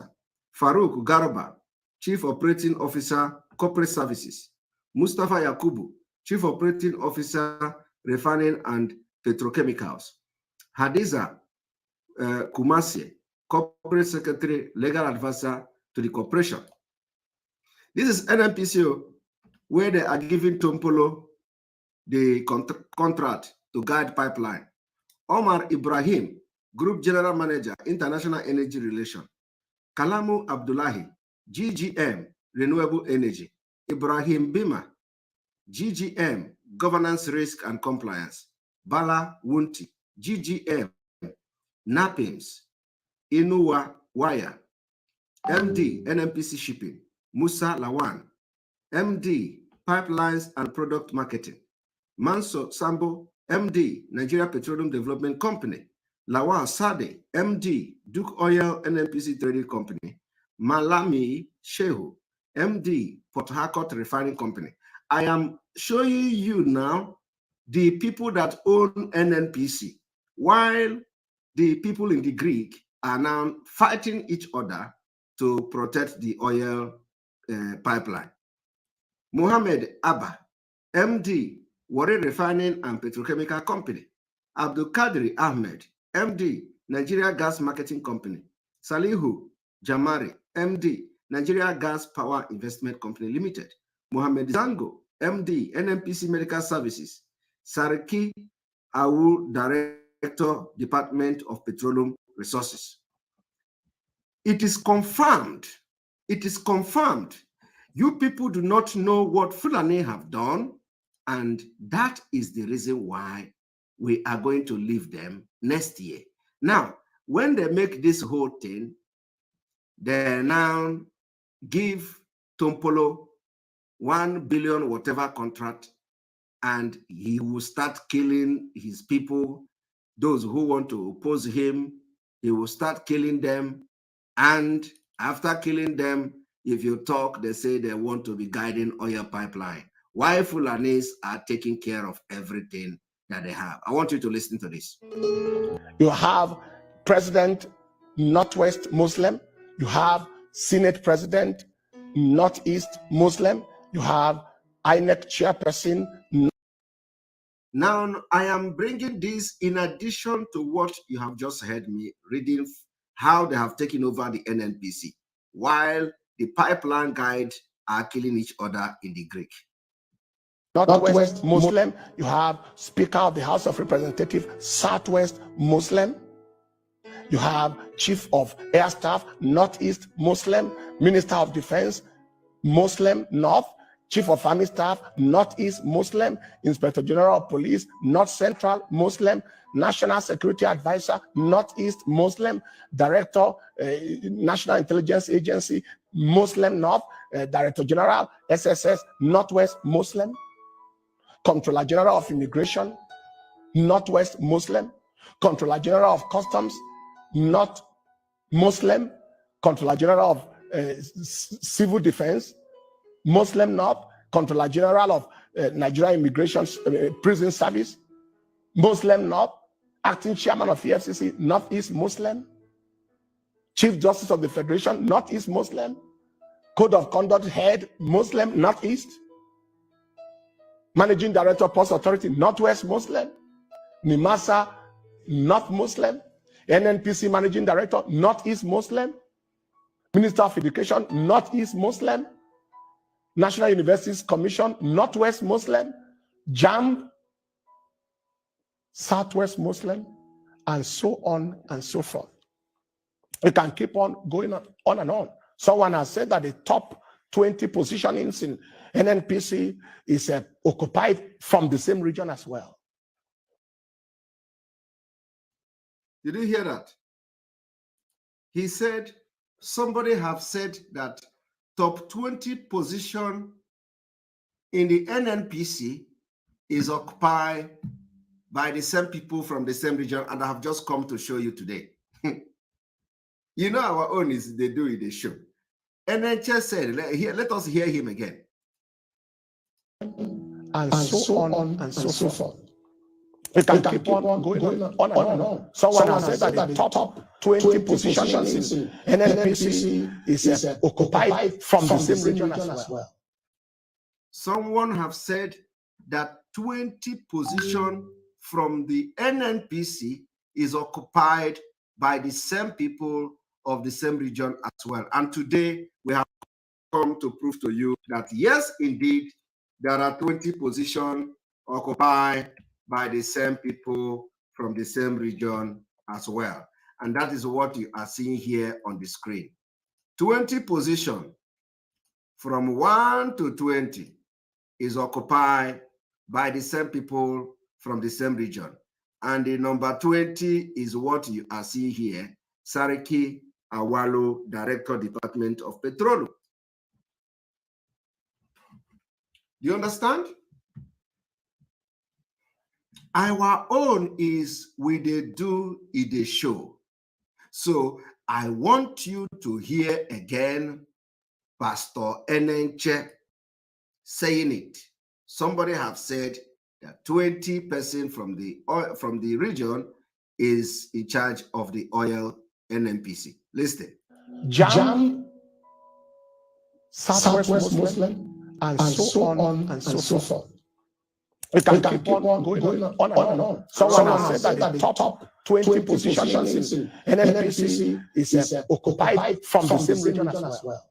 Farouk Garba, Chief Operating Officer, Corporate Services. Mustafa Yakubu, Chief Operating Officer, Refining and Petrochemicals. Hadiza Kumasi, Corporate Secretary, Legal Advisor to the Corporation. This is NNPC, where they are giving Tompolo the contract to guide pipeline. Omar Ibrahim, Group General Manager, International Energy Relations. Kalamu Abdullahi, GGM, Renewable Energy. Ibrahim Bima, GGM, Governance Risk and Compliance. Bala Wunti, GGM, NAPIMS. Inuwa Waya, MD, NNPC Shipping. Musa Lawan, MD, Pipelines and Product Marketing. Manso Sambo, MD, Nigeria Petroleum Development Company. Lawal Sade, MD, Duke Oil NNPC Trading Company. Malami Shehu, MD, Port Harcourt Refining Company. I am showing you now the people that own NNPC, while the people in the Greek are now fighting each other to protect the oil pipeline. Mohammed Abba, MD, Warri Refining and Petrochemical Company. Abdul Qadir Ahmed, MD, Nigeria Gas Marketing Company. Salihu Jamari, MD, Nigeria Gas Power Investment Company Limited. Mohammed Zango, MD, NNPC Medical Services. Sariki Awu, Director, Department of Petroleum Resources. It is confirmed. It is confirmed. You people do not know what Fulani have done, and that is the reason why we are going to leave them next year. Now, when they make this whole thing, they now give Tompolo 1 billion whatever contract, and he will start killing his people, those who want to oppose him. He will start killing them, and after killing them, if you talk, they say they want to be guiding oil pipeline. Why Fulanis are taking care of everything that they have. I want you to listen to this. You have President, Northwest Muslim. You have Senate President, Northeast Muslim. You have INEC Chairperson. Now, I am bringing this in addition to what you have just heard me reading, how they have taken over the NNPC, while the pipeline guide are killing each other in the Greek. Northwest Muslim, you have Speaker of the House of Representatives, Southwest Muslim. You have Chief of Air Staff, Northeast Muslim. Minister of Defense, Muslim, North. Chief of Army Staff, Northeast Muslim. Inspector General of Police, North Central Muslim. National Security Advisor, Northeast Muslim. Director, National Intelligence Agency, Muslim North. Director General, SSS, Northwest Muslim. Comptroller General of Immigration, Northwest Muslim. Comptroller General of Customs, North Muslim. Comptroller General of Civil Defense, Muslim North. Comptroller General of Nigeria Immigration Prison Service, Muslim North. Acting Chairman of EFCC, Northeast Muslim. Chief Justice of the Federation, Northeast Muslim. Code of Conduct Head, Muslim, Northeast. Managing Director, Post Authority, Northwest Muslim. NIMASA, North Muslim. NNPC Managing Director, Northeast Muslim. Minister of Education, Northeast Muslim. National Universities Commission, Northwest Muslim. JAMB, Southwest Muslim, and so on and so forth. We can keep on going on and on. Someone has said that the top 20 positionings in NNPC is occupied from the same region as well. Did you hear that? He said, somebody have said that top 20 position in the NNPC is occupied by the same people from the same region, and I have just come to show you today. You know, our own is they do it, they show. NHS said, let us hear him again. And so on and so forth. We can keep on going on and on. Someone has said that the top 20 positions in NNPC is occupied from the same region as well. Someone have said that 20 position from the NNPC is occupied by the same people of the same region as well. And today we have come to prove to you that yes, indeed, there are 20 positions occupied by the same people from the same region as well. And that is what you are seeing here on the screen. 20 positions from 1 to 20 is occupied by the same people from the same region. And the number 20 is what you are seeing here, Sariki Awalo, Director, Department of Petroleum. Do you understand? Our own is we dey do it dey show. So I want you to hear again Pastor Enenche saying it. Somebody have said that 20% from the region is in charge of the oil NNPC. Listen. JAM, Southwest Muslim, and so on and so forth. We can keep on going on and on. Someone has said that the top 20 positions in NNPC is occupied from the same region as well.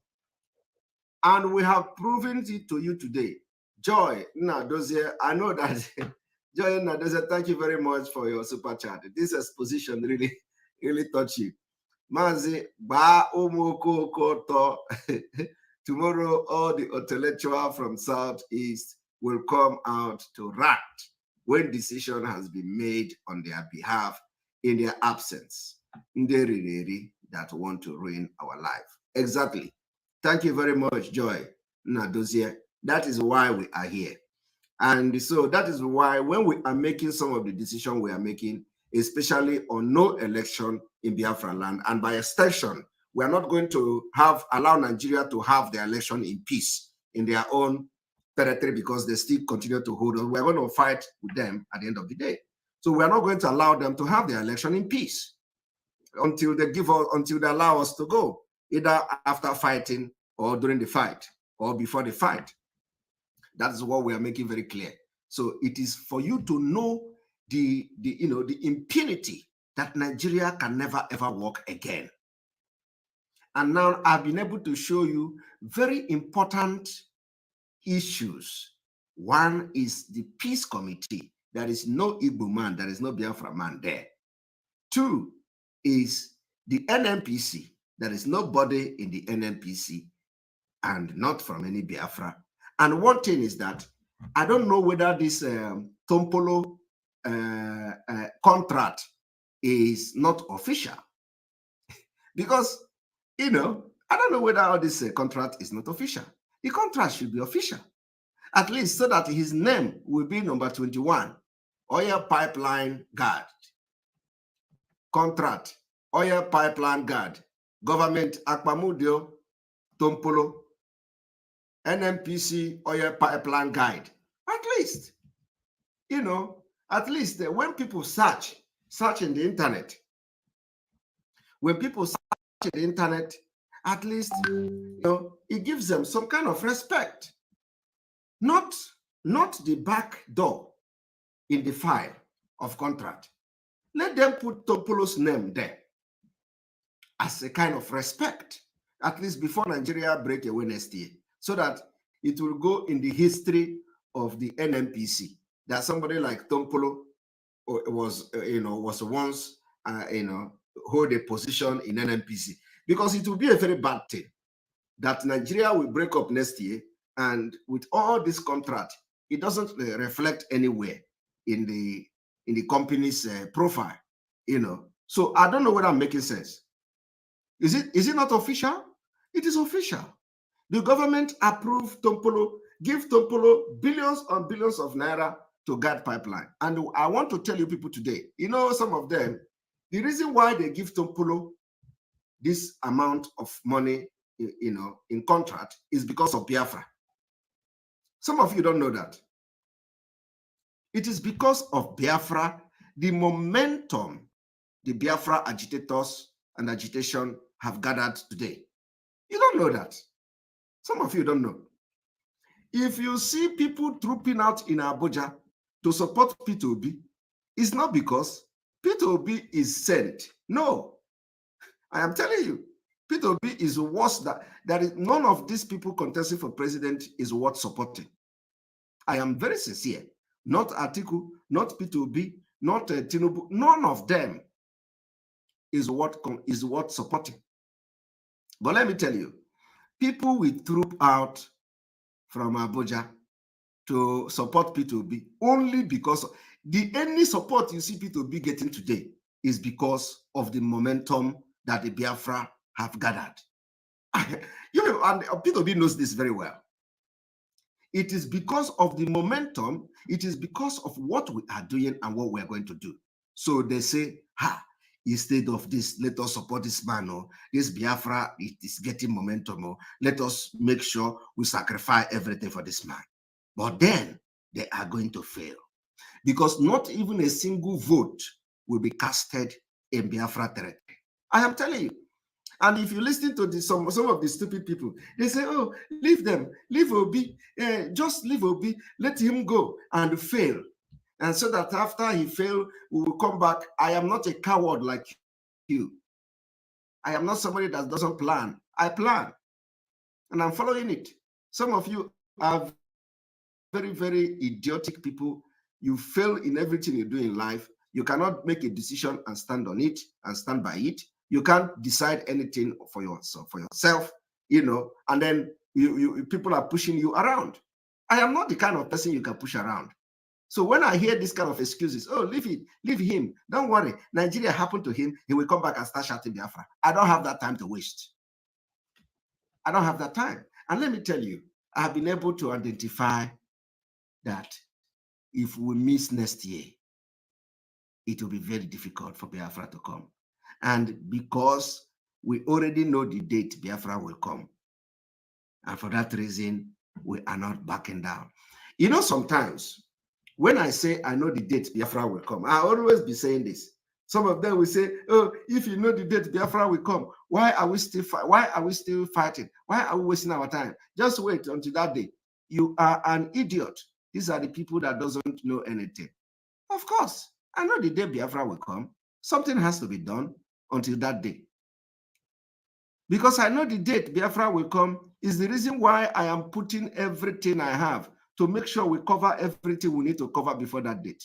And we have proven it to you today. Joy Nadozie, I know that Joy Nadozie, thank you very much for your super chat. This exposition really touched you. Mazi ba umoko koto. Tomorrow, all the intellectual from Southeast will come out to rat when decision has been made on their behalf in their absence. Nderi that want to ruin our life. Exactly. Thank you very much, Joy Nadozie. That is why we are here. And so that is why when we are making some of the decisions we are making, especially on no election in Biafra land, and by extension, we are not going to allow Nigeria to have the election in peace in their own territory because they still continue to hold on. We are going to fight with them at the end of the day. So we are not going to allow them to have the election in peace until they allow us to go, either after fighting or during the fight or before the fight. That is what we are making very clear. So it is for you to know the impunity that Nigeria can never ever work again. And now I've been able to show you very important issues. One is the peace committee. There is no Igbo man, there is no Biafra man there. Two is the NNPC. There is nobody in the NNPC and not from any Biafra. And one thing is that I don't know whether this Tompolo contract is not official. Because, I don't know whether all this contract is not official. The contract should be official, at least so that his name will be number 21, oil pipeline guard. Contract, oil pipeline guard, government Ekpa Mudio, Tompolo, NNPC oil pipeline guide. At least, when people search in the internet, when people search the internet, at least, you know, it gives them some kind of respect. Not the back door in the file of contract. Let them put Tompolo's name there as a kind of respect, at least before Nigeria break away next year, so that it will go in the history of the NNPC that somebody like Tompolo was once hold a position in NNPC, because it will be a very bad thing that Nigeria will break up next year, and with all this contract, it doesn't reflect anywhere in the company's profile, you know. So I don't know whether I'm making sense. Is it not official? It is official. The government approved Tompolo, give Tompolo billions and billions of naira to guard pipeline. And I want to tell you people today, you know, some of them, the reason why they give Tompolo this amount of money, you know, in contract is because of Biafra. Some of you don't know that. It is because of Biafra, the momentum the Biafra agitators and agitation have gathered today. You don't know that. Some of you don't know. If you see people trooping out in Abuja to support Peter Obi, it's not because Peter Obi is sent. No. I am telling you, Peter Obi is worse. That is, none of these people contesting for president is worth supporting. I am very sincere. Not Atiku, not Peter Obi, not Tinubu. None of them is worth supporting. But let me tell you, people will troop out from Abuja to support Peter Obi only because any support you see Peter Obi getting today is because of the momentum that the Biafra have gathered. And Peter Obi knows this very well. It is because of the momentum, it is because of what we are doing and what we are going to do. So they say, instead of this, let us support this man. Oh, this Biafra, it is getting momentum. Oh, let us make sure we sacrifice everything for this man. But then they are going to fail, because not even a single vote will be casted in Biafra territory. I am telling you. And if you listen to some of the stupid people, they say, oh, leave them, leave Obi, just leave Obi, let him go and fail. And so that after he failed, we will come back. I am not a coward like you. I am not somebody that doesn't plan. I plan, and I'm following it. Some of you are very, very idiotic people. You fail in everything you do in life. You cannot make a decision and stand on it and stand by it. You can't decide anything for yourself, you know, and then people are pushing you around. I am not the kind of person you can push around. So when I hear this kind of excuses, oh, leave him, don't worry, Nigeria happened to him, he will come back and start shouting Biafra. I don't have that time to waste. I don't have that time. And let me tell you, I have been able to identify that if we miss next year, it will be very difficult for Biafra to come. And because we already know the date Biafra will come, and for that reason, we are not backing down. You know, sometimes when I say I know the date Biafra will come, I always be saying this. Some of them will say, oh, if you know the date Biafra will come, why are we still fighting? Why are we wasting our time? Just wait until that day. You are an idiot. These are the people that doesn't know anything. Of course, I know the day Biafra will come. Something has to be done until that day. Because I know the date Biafra will come is the reason why I am putting everything I have to make sure we cover everything we need to cover before that date.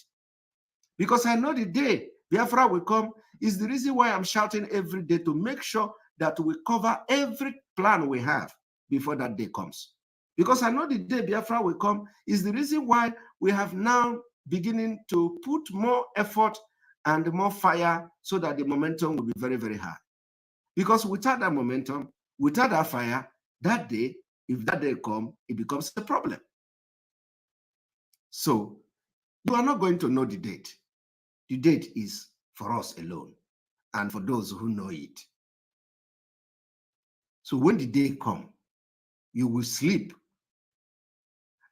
Because I know the day Biafra will come is the reason why I'm shouting every day to make sure that we cover every plan we have before that day comes. Because I know the day Biafra will come is the reason why we have now beginning to put more effort and more fire so that the momentum will be very, very high. Because without that momentum, without that fire, that day, if that day comes, it becomes a problem. So you are not going to know the date. The date is for us alone and for those who know it. So when the day comes, you will sleep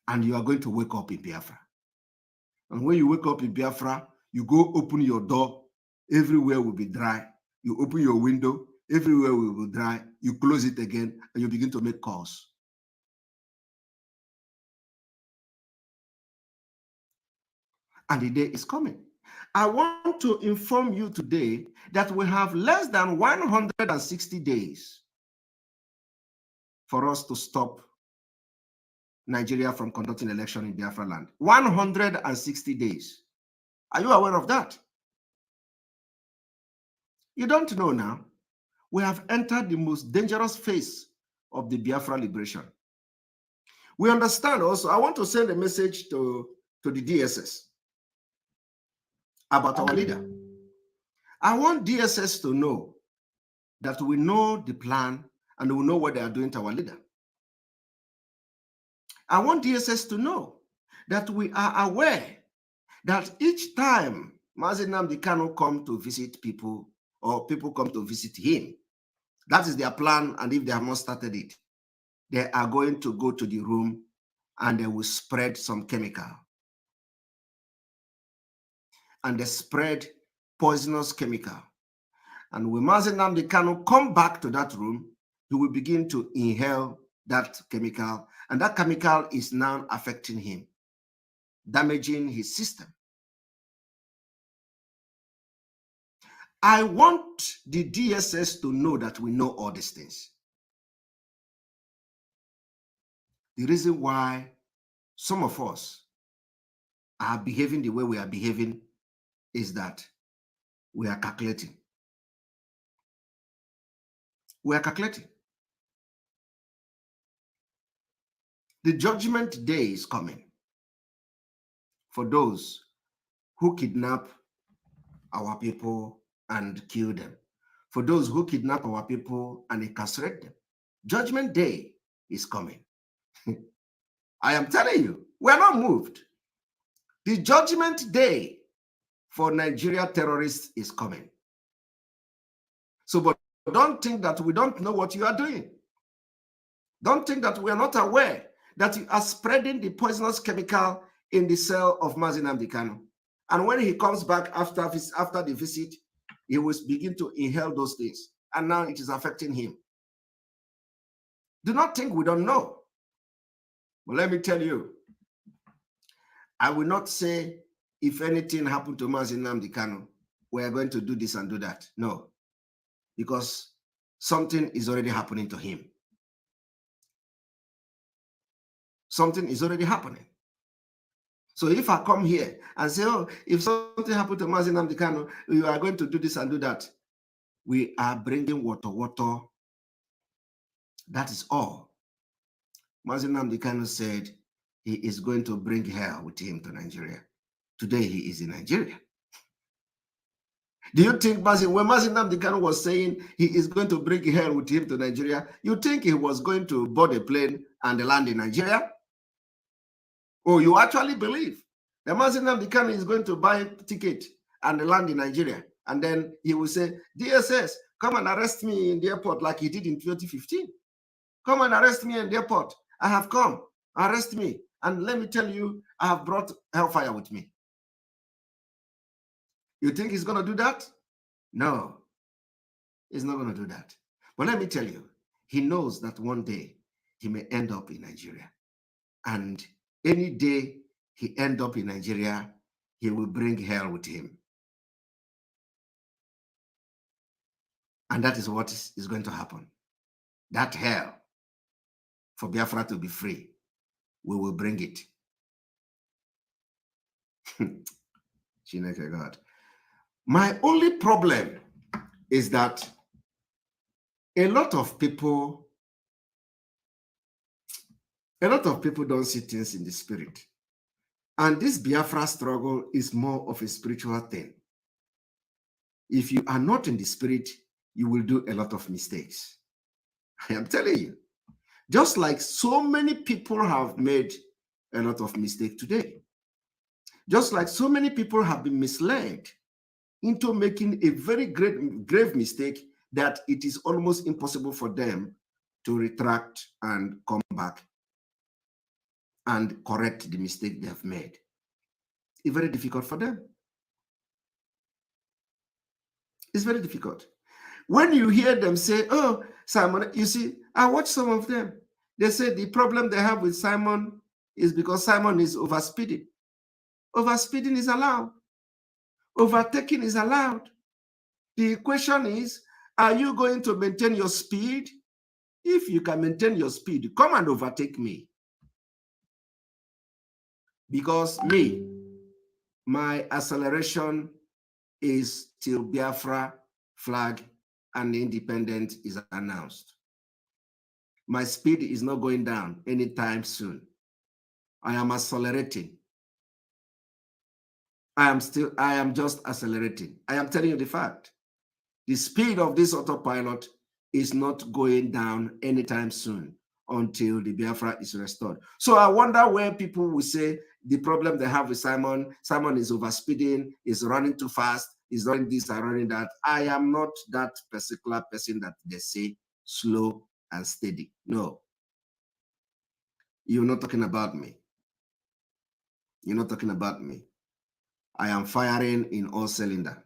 and you are going to wake up in Biafra. And when you wake up in Biafra, you go open your door, everywhere will be dry. You open your window, everywhere will be dry. You close it again and you begin to make calls. And the day is coming. I want to inform you today that we have less than 160 days for us to stop Nigeria from conducting election in Biafra land. 160 days. Are you aware of that? You don't know now. We have entered the most dangerous phase of the Biafra liberation. We understand also, I want to send a message to the DSS about our leader. I want DSS to know that we know the plan and we know what they are doing to our leader. I want DSS to know that we are aware that each time Mazi Nnamdi Kanu come to visit people or people come to visit him, that is their plan, and if they have not started it, they are going to go to the room and they will spread some chemical. And they spread poisonous chemical. And when Mazi Nnamdi Kanu come back to that room, he will begin to inhale that chemical, and that chemical is now affecting him, damaging his system. I want the DSS to know that we know all these things. The reason why some of us are behaving the way we are behaving is that we are calculating. We are calculating. The judgment day is coming for those who kidnap our people and kill them, for those who kidnap our people and incarcerate them. Judgment day is coming. I am telling you, we are not moved. The judgment day for Nigeria terrorists is coming. So, but don't think that we don't know what you are doing. Don't think that we are not aware that you are spreading the poisonous chemical in the cell of Mazi Nnamdi Kanu. And when he comes back after the visit, he will begin to inhale those things. And now it is affecting him. Do not think we don't know. But let me tell you, I will not say if anything happened to Mazi Nnamdi Kanu, we are going to do this and do that. No, because something is already happening to him. Something is already happening. So if I come here and say, oh, if something happened to Mazi Nnamdi Kanu, you are going to do this and do that, we are bringing water. That is all. Mazi Nnamdi Kanu said he is going to bring hell with him to Nigeria. Today he is in Nigeria. Do you think when Mazi Nnamdi Kanu was saying he is going to bring hell with him to Nigeria, you think he was going to board a plane and land in Nigeria? Or you actually believe that Mazi Nnamdi Kanu is going to buy a ticket and land in Nigeria, and then he will say, DSS, come and arrest me in the airport like he did in 2015. Come and arrest me in the airport. I have come. Arrest me. And let me tell you, I have brought hellfire with me. You think he's going to do that? No, he's not going to do that. But let me tell you, he knows that one day he may end up in Nigeria. And any day he end up in Nigeria, he will bring hell with him. And that is what is going to happen. That hell for Biafra to be free, we will bring it. Chineke God. My only problem is that a lot of people don't see things in the spirit. And this Biafra struggle is more of a spiritual thing. If you are not in the spirit, you will do a lot of mistakes. I am telling you. Just like so many people have made a lot of mistakes today. Just like so many people have been misled into making a very grave mistake that it is almost impossible for them to retract and come back and correct the mistake they have made. It's very difficult for them. It's very difficult. When you hear them say, oh, Simon, you see, I watch some of them. They say the problem they have with Simon is because Simon is overspeeding. Overspeeding is allowed. Overtaking is allowed. The question is, are you going to maintain your speed? If you can maintain your speed, come and overtake me. Because me, my acceleration is till Biafra flag and independent is announced. My speed is not going down anytime soon. I am accelerating. I am just accelerating. I am telling you the fact. The speed of this autopilot is not going down anytime soon until the Biafra is restored. So I wonder where people will say the problem they have with Simon is overspeeding, is running too fast, is running this and running that. I am not that particular person that they say slow and steady. No. You're not talking about me. You're not talking about me. I am firing in all cylinder.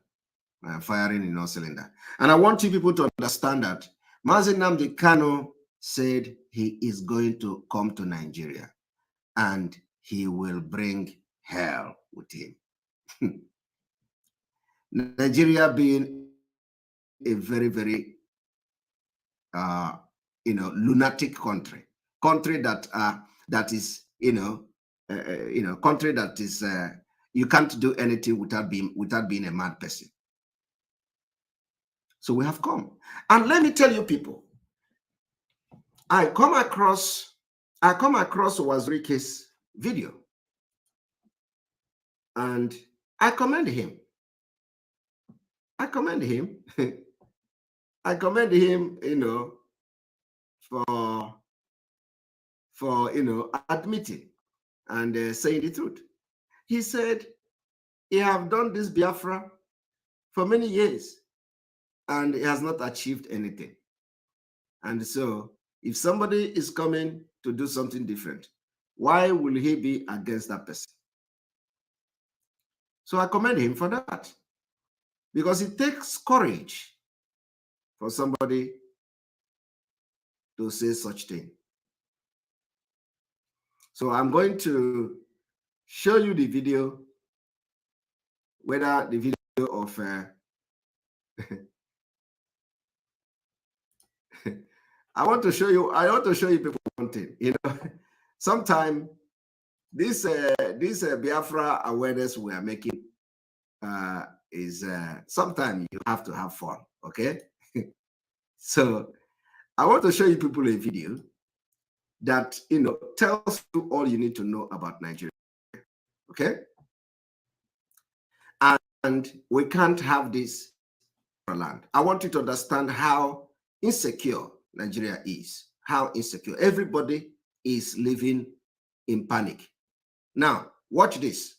I am firing in all cylinder. And I want you people to understand that Mazi Nnamdi Kanu said he is going to come to Nigeria and he will bring hell with him. Nigeria being a very, very, lunatic country that is, country that is, you can't do anything without being a mad person. So we have come. And let me tell you people, I come across Wazirike's video and I commend him. I commend him, for admitting and saying the truth. He said he have done this Biafra for many years and he has not achieved anything. And so if somebody is coming to do something different, why will he be against that person? So I commend him for that, because it takes courage for somebody to say such thing. So I'm going to show you the video, whether the video of I want to show you people one thing. Sometimes this Biafra awareness we are making is sometimes you have to have fun, okay? So I want to show you people a video that tells you all you need to know about Nigeria, okay? And we can't have this land. I want you to understand how insecure Nigeria is, how insecure. Everybody is living in panic. Now, watch this.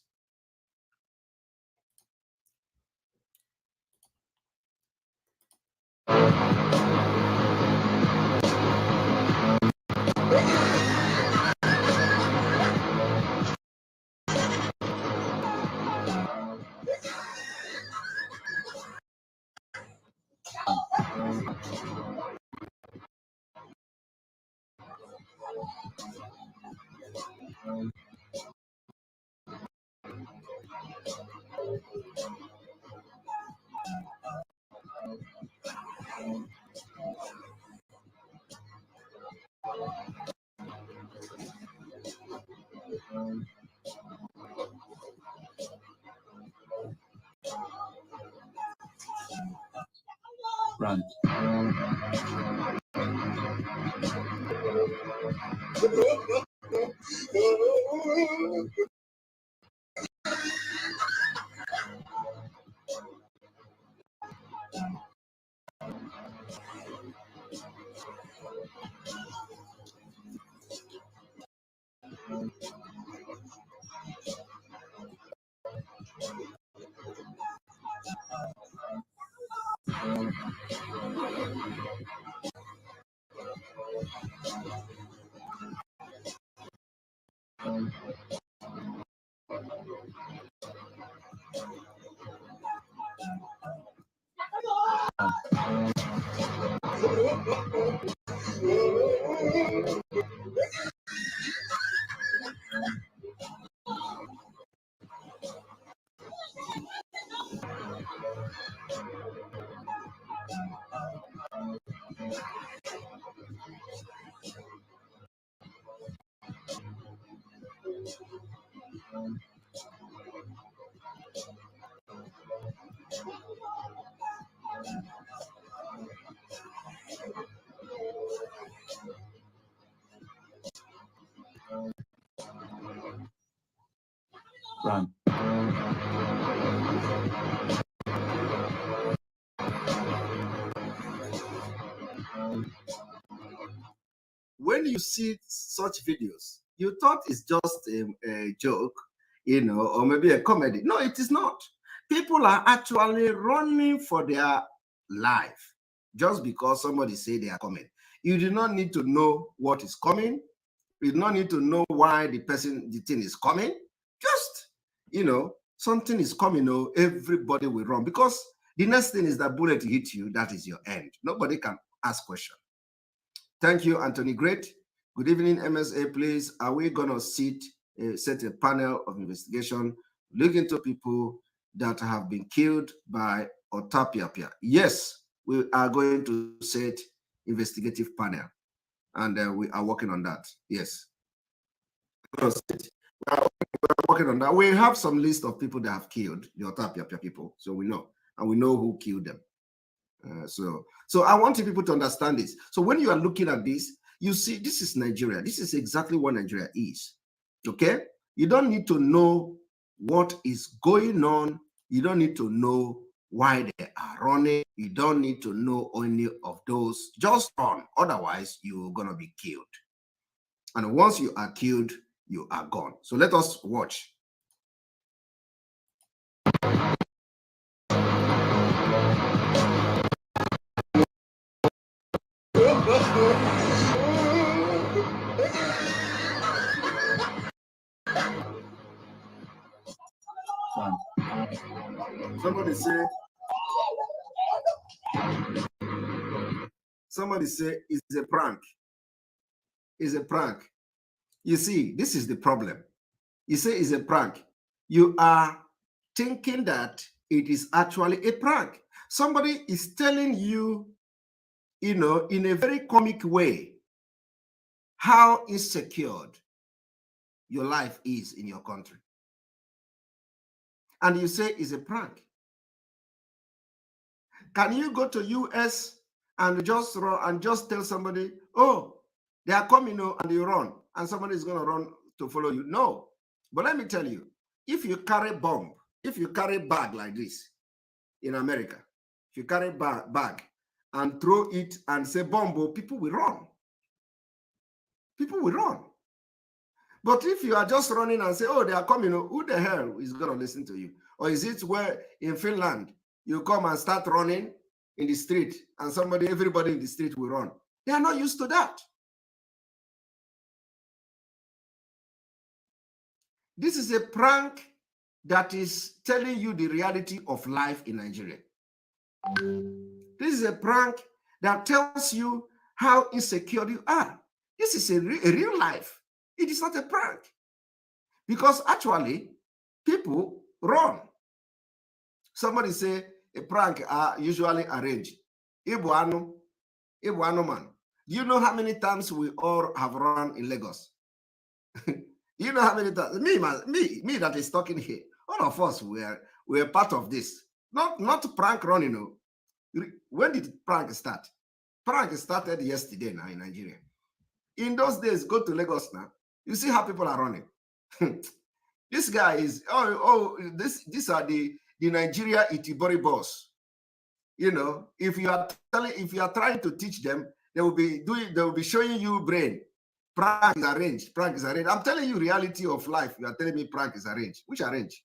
Right. Run. When you see such videos, you thought it's just a joke, you know, or maybe a comedy. No, it is not. People are actually running for their life just because somebody say they are coming. You do not need to know what is coming. You do not need to know why the thing is coming. Just, you know, something is coming, oh, everybody will run, because the next thing is that bullet hit you, that is your end. Nobody can ask question. Thank you, Anthony. Great. Good evening, MSA. Please, are we going to set a panel of investigation, look into people that have been killed by Otapiapia? Yes, we are going to set investigative panel, and we are working on that. Yes. We are working on that. We have some list of people that have killed the Otapiapia people, so we know, and we know who killed them. So I want people to understand this. So when you are looking at this, you see, this is Nigeria. This is exactly what Nigeria is. Okay? You don't need to know what is going on. You don't need to know why they are running. You don't need to know any of those. Just run. Otherwise, you're going to be killed. And once you are killed, you are gone. So let us watch. Somebody say it's a prank. It's a prank. You see, this is the problem. You say it's a prank. You are thinking that it is actually a prank. Somebody is telling you, you know, in a very comic way, how insecure your life is in your country. And you say it's a prank. Can you go to US and just run and just tell somebody, oh, they are coming, and you run, and somebody is going to run to follow you? No. But let me tell you, if you carry bomb, if you carry bag like this in America, if you carry bag and throw it and say bomb, people will run. People will run. But if you are just running and say, oh, they are coming, who the hell is going to listen to you? Or is it where in Finland, you come and start running in the street and everybody in the street will run? They are not used to that. This is a prank that is telling you the reality of life in Nigeria. This is a prank that tells you how insecure you are. This is a real life. It is not a prank. Because actually, people run. Somebody say a prank are usually arranged. Ibuano man. Do you know how many times we all have run in Lagos? You know how many times? Me that is talking here. All of us were part of this. Not prank running. When did prank start? Prank started yesterday now in Nigeria. In those days, go to Lagos now. You see how people are running. This guy is these are the Nigeria Itibori boss. You know, if you are trying to teach them, they will be showing you brain. Prank is arranged. Prank is arranged. I'm telling you reality of life. You are telling me prank is arranged. Which arranged?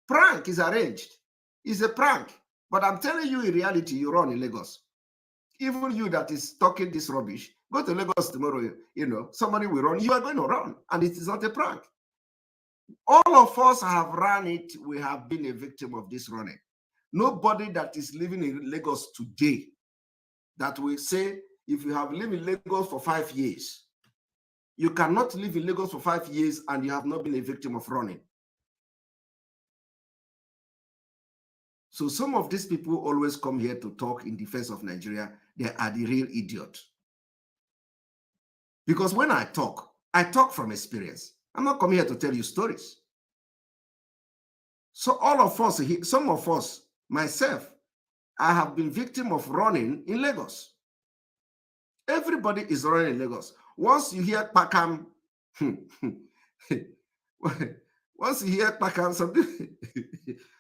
Prank is arranged. It's a prank. But I'm telling you in reality, you run in Lagos. Even you that is talking this rubbish, go to Lagos tomorrow, somebody will run. You are going to run. And it is not a prank. All of us have run it. We have been a victim of this running. Nobody that is living in Lagos today that will say, if you have lived in Lagos for 5 years, you cannot live in Lagos for 5 years and you have not been a victim of running. So some of these people always come here to talk in defense of Nigeria. They are the real idiot. Because when I talk from experience. I'm not coming here to tell you stories. So all of us, some of us, myself, I have been victim of running in Lagos. Everybody is running in Lagos. Once you hear Pakam, once you hear Ekpa,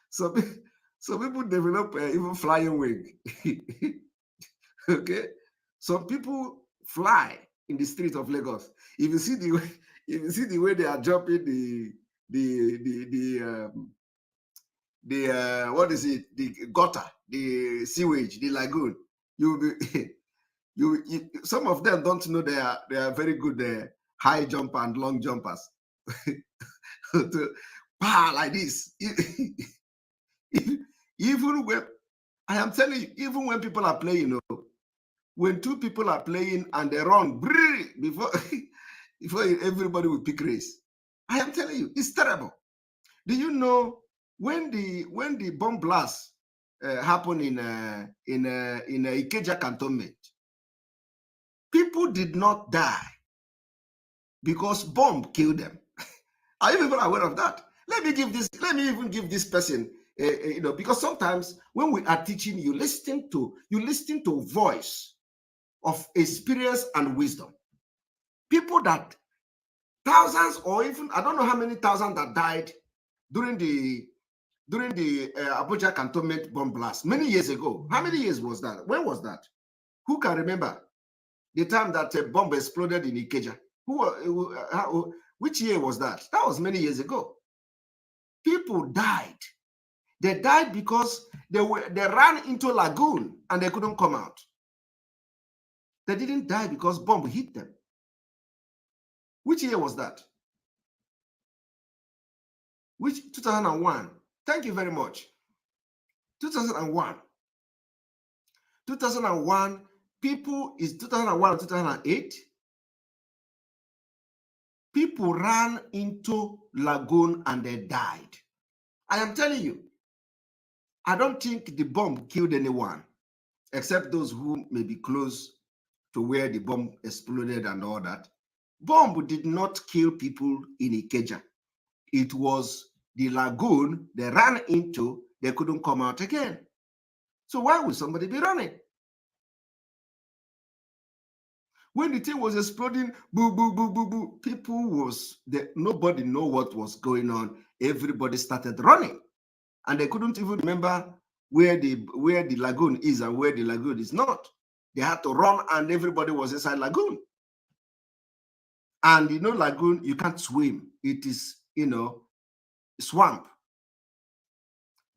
some people develop even flying wing. Okay, some people fly in the streets of Lagos. If you see the way they are jumping what is it, the gutter, the sewage, the lagoon, you'll be some of them don't know they are very good high jumper and long jumpers. To like this. Even when I am telling you, even when people are playing, when two people are playing and they run before before everybody will pick race, I am telling you, it's terrible. Do you know when the bomb blast happened in Ikeja cantonment? People did not die because bomb killed them. Are you even aware of that? Let me even give this person, because sometimes when we are teaching, you listen to voice of experience and wisdom. People that thousands or even I don't know how many thousands that died during the Abuja cantonment bomb blast many years ago. How many years was that? When was that? Who can remember the time that a bomb exploded in Ikeja? Which year was that? That was many years ago. People died. They died because they ran into a lagoon and they couldn't come out. They didn't die because bomb hit them. Which year was that? 2001. Thank you very much. 2001. 2001. People is 2001 or 2008. People ran into lagoon and they died. I am telling you, I don't think the bomb killed anyone except those who may be close to where the bomb exploded and all that. Bomb did not kill people in Ikeja. It was the lagoon they ran into, they couldn't come out again. So why would somebody be running? When the thing was exploding, boo, boo, boo, boo, boo, people was there, nobody know what was going on. Everybody started running. And they couldn't even remember where the lagoon is and where the lagoon is not. They had to run and everybody was inside lagoon. And lagoon, you can't swim. It is, swamp.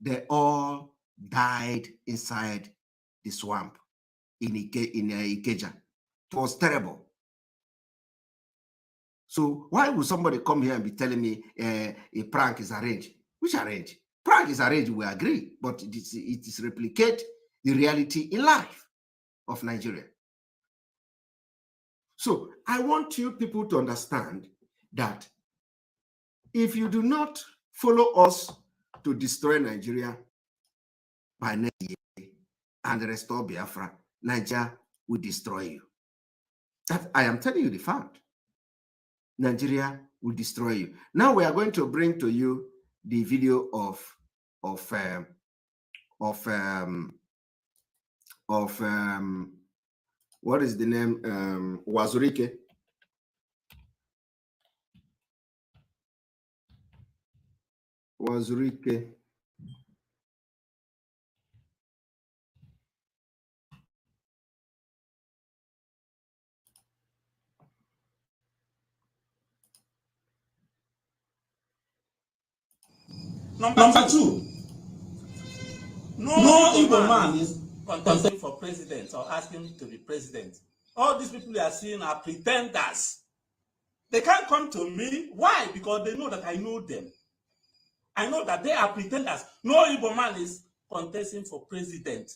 They all died inside the swamp in Ikeja. It was terrible. So why would somebody come here and be telling me a prank is arranged? Which arranged? Prank is arranged, we agree, but it is replicate the reality in life of Nigeria. So I want you people to understand that if you do not follow us to destroy Nigeria by next year and restore Biafra, Nigeria will destroy you. That I am telling you the fact. Nigeria will destroy you. Now we are going to bring to you the video of what is the name? Wazurike. Wazurike. Number two, no Igbo man is contesting for president or asking to be president. All these people you are seeing are pretenders. They can't come to me. Why? Because they know that I know them. I know that they are pretenders. No Igbo man is contesting for president.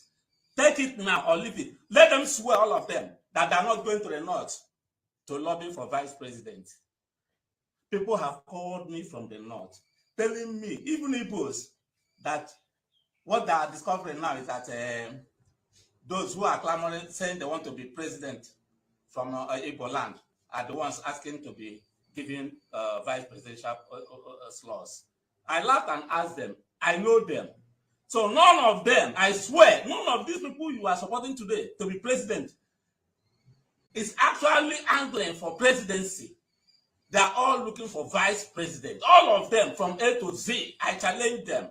Take it now or leave it. Let them swear, all of them, that they are not going to the north to lobby for vice president. People have called me from the north, telling me, even Igbos, that what they are discovering now is that those who are clamoring, saying they want to be president from Igbo land, are the ones asking to be given vice presidential slots. I laughed and asked them, I know them. So none of them, I swear, none of these people you are supporting today to be president is actually angling for presidency. They are all looking for vice president. All of them from A to Z. I challenge them.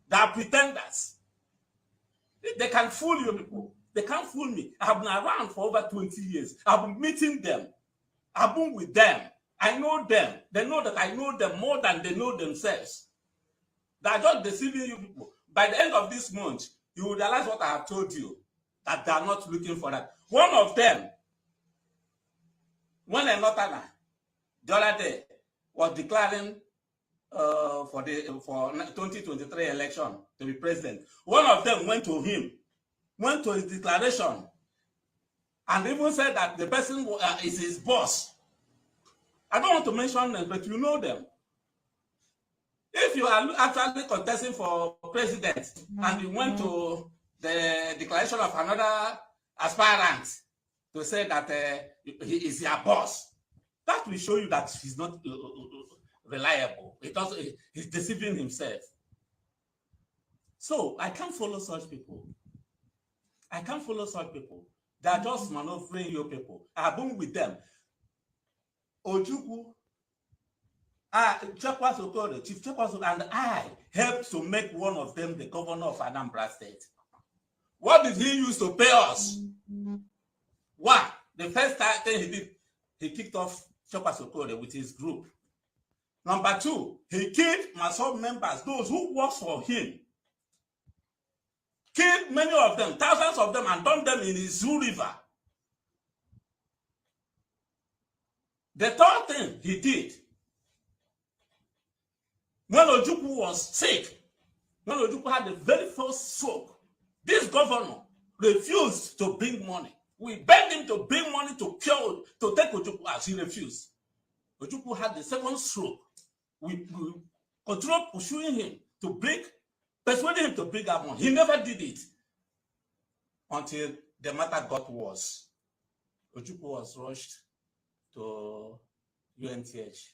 They are pretenders. They can fool you people. They can't fool me. I have been around for over 20 years. I've been meeting them. I've been with them. I know them. They know that I know them more than they know themselves. They are just deceiving you people. By the end of this month, you will realize what I have told you, that they are not looking for that. One of them, when a northerner, the other day, was declaring for 2023 election to be president, one of them went to him, went to his declaration, and even said that the person is his boss. I don't want to mention them, but you know them. If you are actually contesting for president and you went to the declaration of another aspirant to say that he is your boss, that will show you that he's not reliable. He's deceiving himself. So I can't follow such people. I can't follow such people. They are just maneuvering your people. I've been with them. Ojukwu, Chief Chekwas, and I helped to make one of them the governor of Anambra State. What did he use to pay us? One, the first thing he did, he kicked off Chekwas Okode with his group. Number two, he killed my sub members, those who work for him. Killed many of them, thousands of them, and dumped them in his Zoo River. The third thing he did, when Ojukwu was sick, when Ojukwu had the very first stroke, this governor refused to bring money. We begged him to bring money to take Ojukwu out. He refused. Ojukwu had the second stroke. We continued pursuing him persuading him to bring our money. He never did it until the matter got worse. Ojukwu was rushed to UNTH.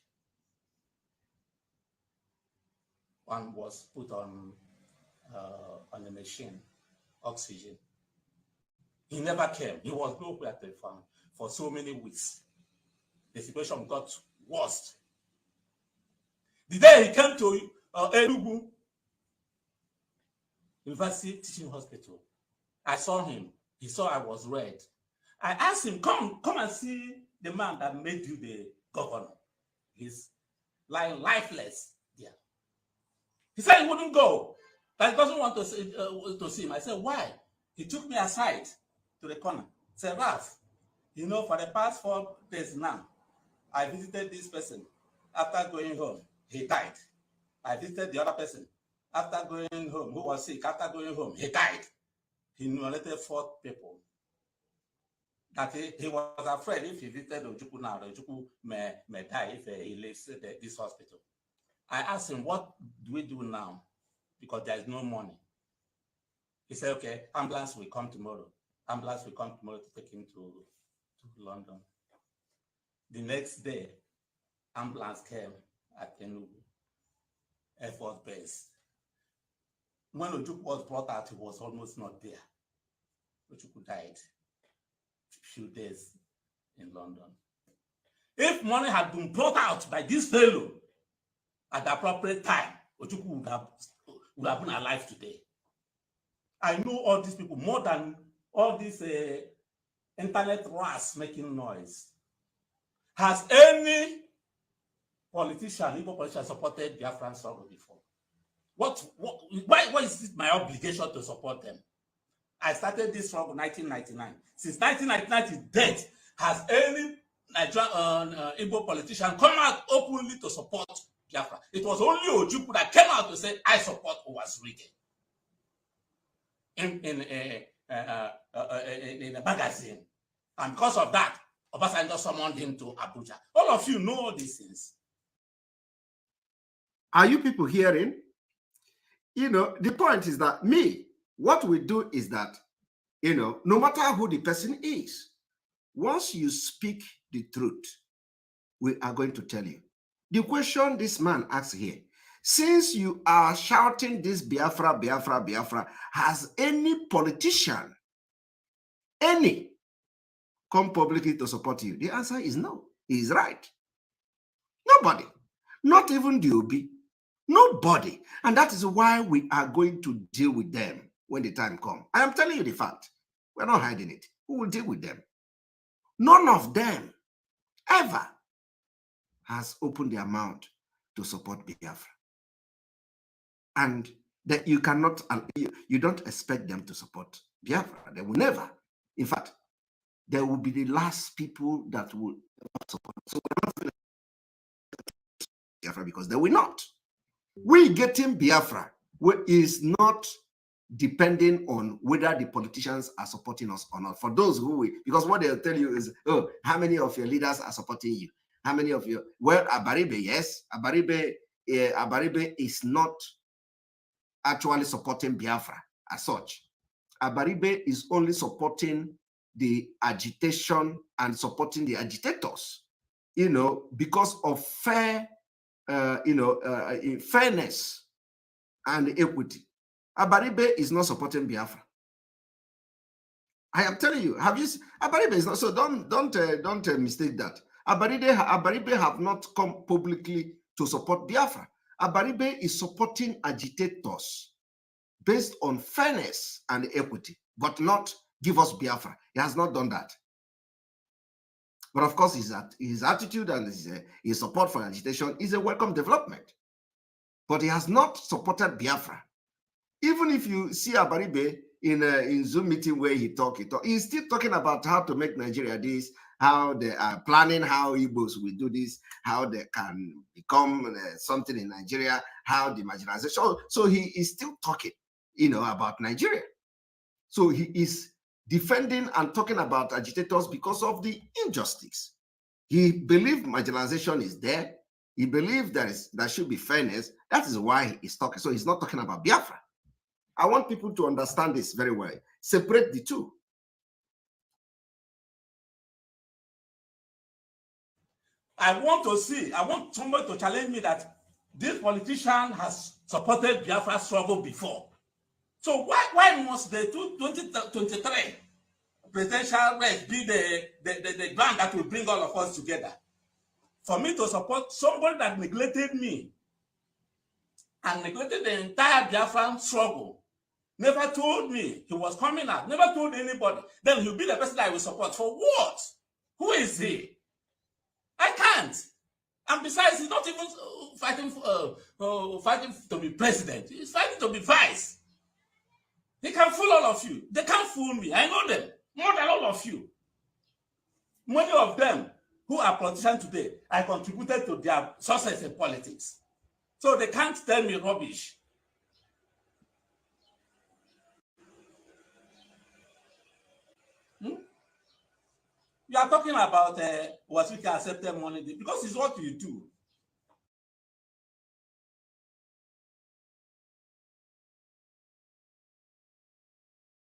One was put on a machine, oxygen. He never came. He was nowhere to be found for so many weeks. The situation got worse. The day he came to Enugu University Teaching Hospital, I saw him. He saw I was red. I asked him, come and see the man that made you the governor. He's lying lifeless there. He said he wouldn't go. That he doesn't want to see him. I said, why? He took me aside to the corner. He said, Ralph, you know, for the past 4 days now, I visited this person. After going home, he died. I visited the other person. After going home, who was sick, after going home, he died. He nominated 4 people. That he was afraid if he visited Ojukwu now, Ojukwu may die if he leaves this hospital. I asked him, what do we do now? Because there is no money. He said, okay, ambulance will come tomorrow. Ambulance will come tomorrow to take him to London. The next day, ambulance came at Enugu Air Force Base. When Ojukwu was brought out, he was almost not there. Ojukwu died a few days in London. If money had been brought out by this fellow at the appropriate time, Ojukwu would have been alive today. I know all these people more than all these internet rats making noise. Has any politician, Igbo politician, supported Biafran struggle before? Why is it my obligation to support them? I started this struggle in 1999. Since 1999 to date, has any Igbo politician come out openly to support Biafra? It was only Ojukwu that came out to say, I support Owazurike in a magazine. And because of that, Obasanjo summoned him to Abuja. All of you know all these things. Are you people hearing? You know, the point is that what we do is that, you know, no matter who the person is, once you speak the truth, we are going to tell you. The question this man asks here, since you are shouting this Biafra, Biafra, Biafra, has any politician, come publicly to support you? The answer is no. He is right. Nobody. Not even the OB. Nobody. And that is why we are going to deal with them when the time comes. I am telling you the fact. We're not hiding it. We will deal with them. None of them ever has opened their mouth to support Biafra. And that you cannot, you don't expect them to support Biafra. They will never. In fact, they will be the last people that will support. So we're not going to Biafra because they will not. We getting Biafra is not depending on whether the politicians are supporting us or not. For those who we, because what they'll tell you is, oh, how many of your leaders are supporting you? How many of you? Well, Abaribe, yes. Abaribe is not actually supporting Biafra as such. Abaribe is only supporting the agitation and supporting the agitators, because of fairness and equity. Abaribe is not supporting Biafra. I am telling you, Abaribe is not, so don't mistake that. Abaribe have not come publicly to support Biafra. Abaribe is supporting agitators based on fairness and equity, but not give us Biafra. He has not done that. But of course, his attitude and his support for agitation is a welcome development. But he has not supported Biafra. Even if you see Abaribe in Zoom meeting where he's still talking about how to make Nigeria this, how they are planning how Igbos will do this, how they can become something in Nigeria, how the marginalization. So he is still talking, about Nigeria. So he is defending and talking about agitators because of the injustice. He believes marginalization is there. He believes there should be fairness. That is why he's talking. So he's not talking about Biafra. I want people to understand this very well. Separate the two. I want somebody to challenge me that this politician has supported Biafra struggle before. So why must the 2023 presidential race be the ground that will bring all of us together? For me to support somebody that neglected me and neglected the entire Biafran struggle, never told me he was coming out, never told anybody, then he'll be the person that I will support. For what? Who is he? I can't. And besides, he's not even fighting to be president. He's fighting to be vice. He can fool all of you. They can't fool me. I know them more than all of you. Many of them who are politicians today, I contributed to their success in politics. So they can't tell me rubbish. You are talking about what we can accept money because it's what you do.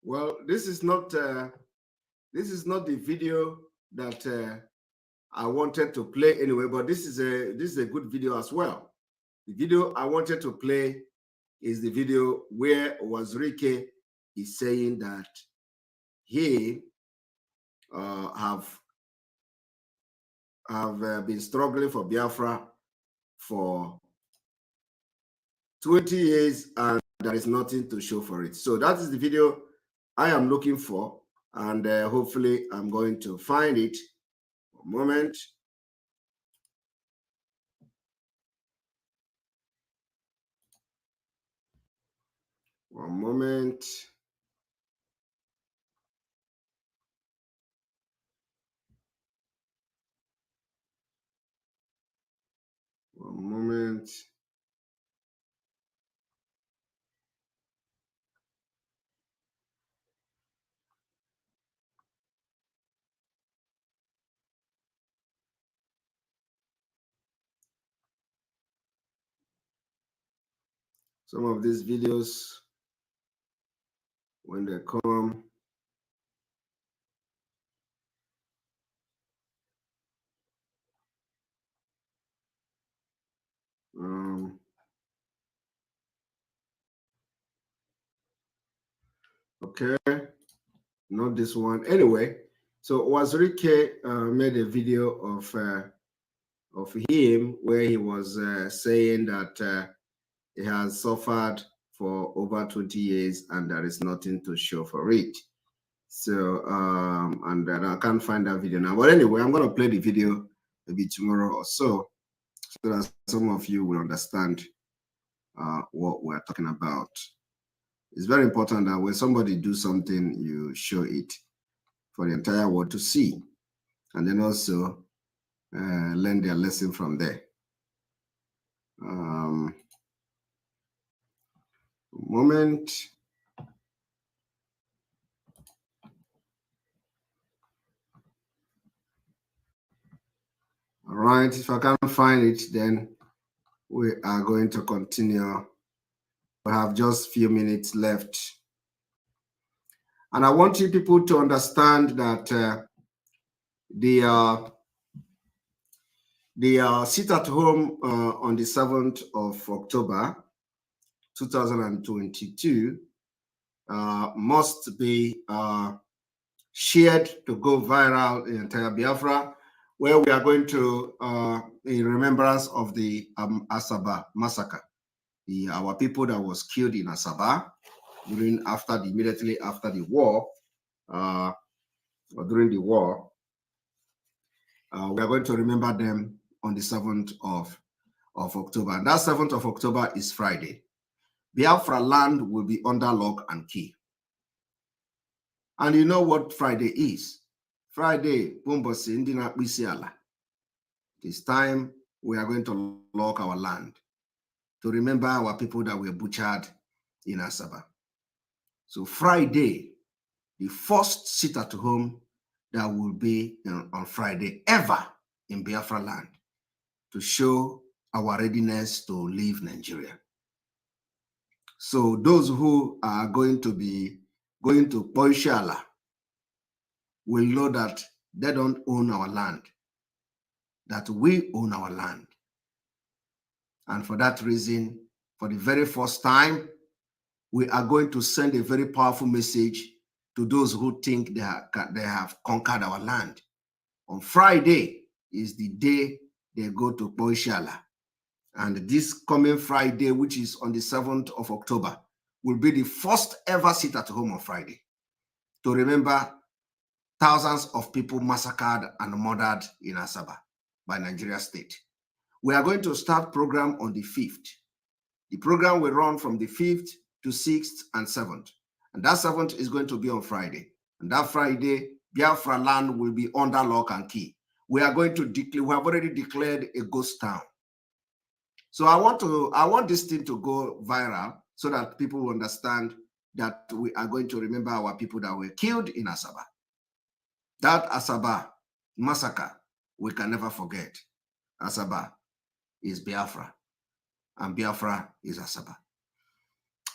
Well, this is not the video that I wanted to play anyway, but this is a good video as well. The video I wanted to play is the video where Wazirike is saying that he have been struggling for Biafra for 20 years and there is nothing to show for it. So that is the video I am looking for, and hopefully I'm going to find it. A moment. One moment. One moment. Some of these videos, when they come, okay, not this one. Anyway, so Wazirike made a video of of him where he was saying that he has suffered for over 20 years and there is nothing to show for it. So, and I can't find that video now. But anyway, I'm going to play the video maybe tomorrow or so that some of you will understand what we're talking about. It's very important that when somebody do something, you show it for the entire world to see, and then also learn their lesson from there. Moment. All right, if I can't find it, then we are going to continue. We have just a few minutes left. And I want you people to understand that the sit at home on the 7th of October 2022 must be shared to go viral in entire Biafra, where we are going to, in remembrance of the Asaba massacre, our people that was killed in Asaba immediately after the war, or during the war. We are going to remember them on the 7th of October. And that 7th of October is Friday. Biafra land will be under lock and key. And you know what Friday is? Friday, it's time we are going to lock our land to remember our people that were butchered in Asaba. So Friday, the first sit at home that will be on Friday ever in Biafra land to show our readiness to leave Nigeria. So those who are going to be going to Poishala will know that they don't own our land, that we own our land. And for that reason, for the very first time, we are going to send a very powerful message to those who think they have conquered our land. On Friday is the day they go to Poishala. And this coming Friday, which is on the 7th of October, will be the first ever sit at home on Friday to remember thousands of people massacred and murdered in Asaba by Nigeria state. We are going to start program on the 5th. The program will run from the 5th to 6th and 7th. And that 7th is going to be on Friday. And that Friday, Biafra land will be under lock and key. We are going to declare, we have already declared a ghost town. So I want this thing to go viral so that people will understand that we are going to remember our people that were killed in Asaba. That Asaba massacre, we can never forget. Asaba is Biafra, and Biafra is Asaba.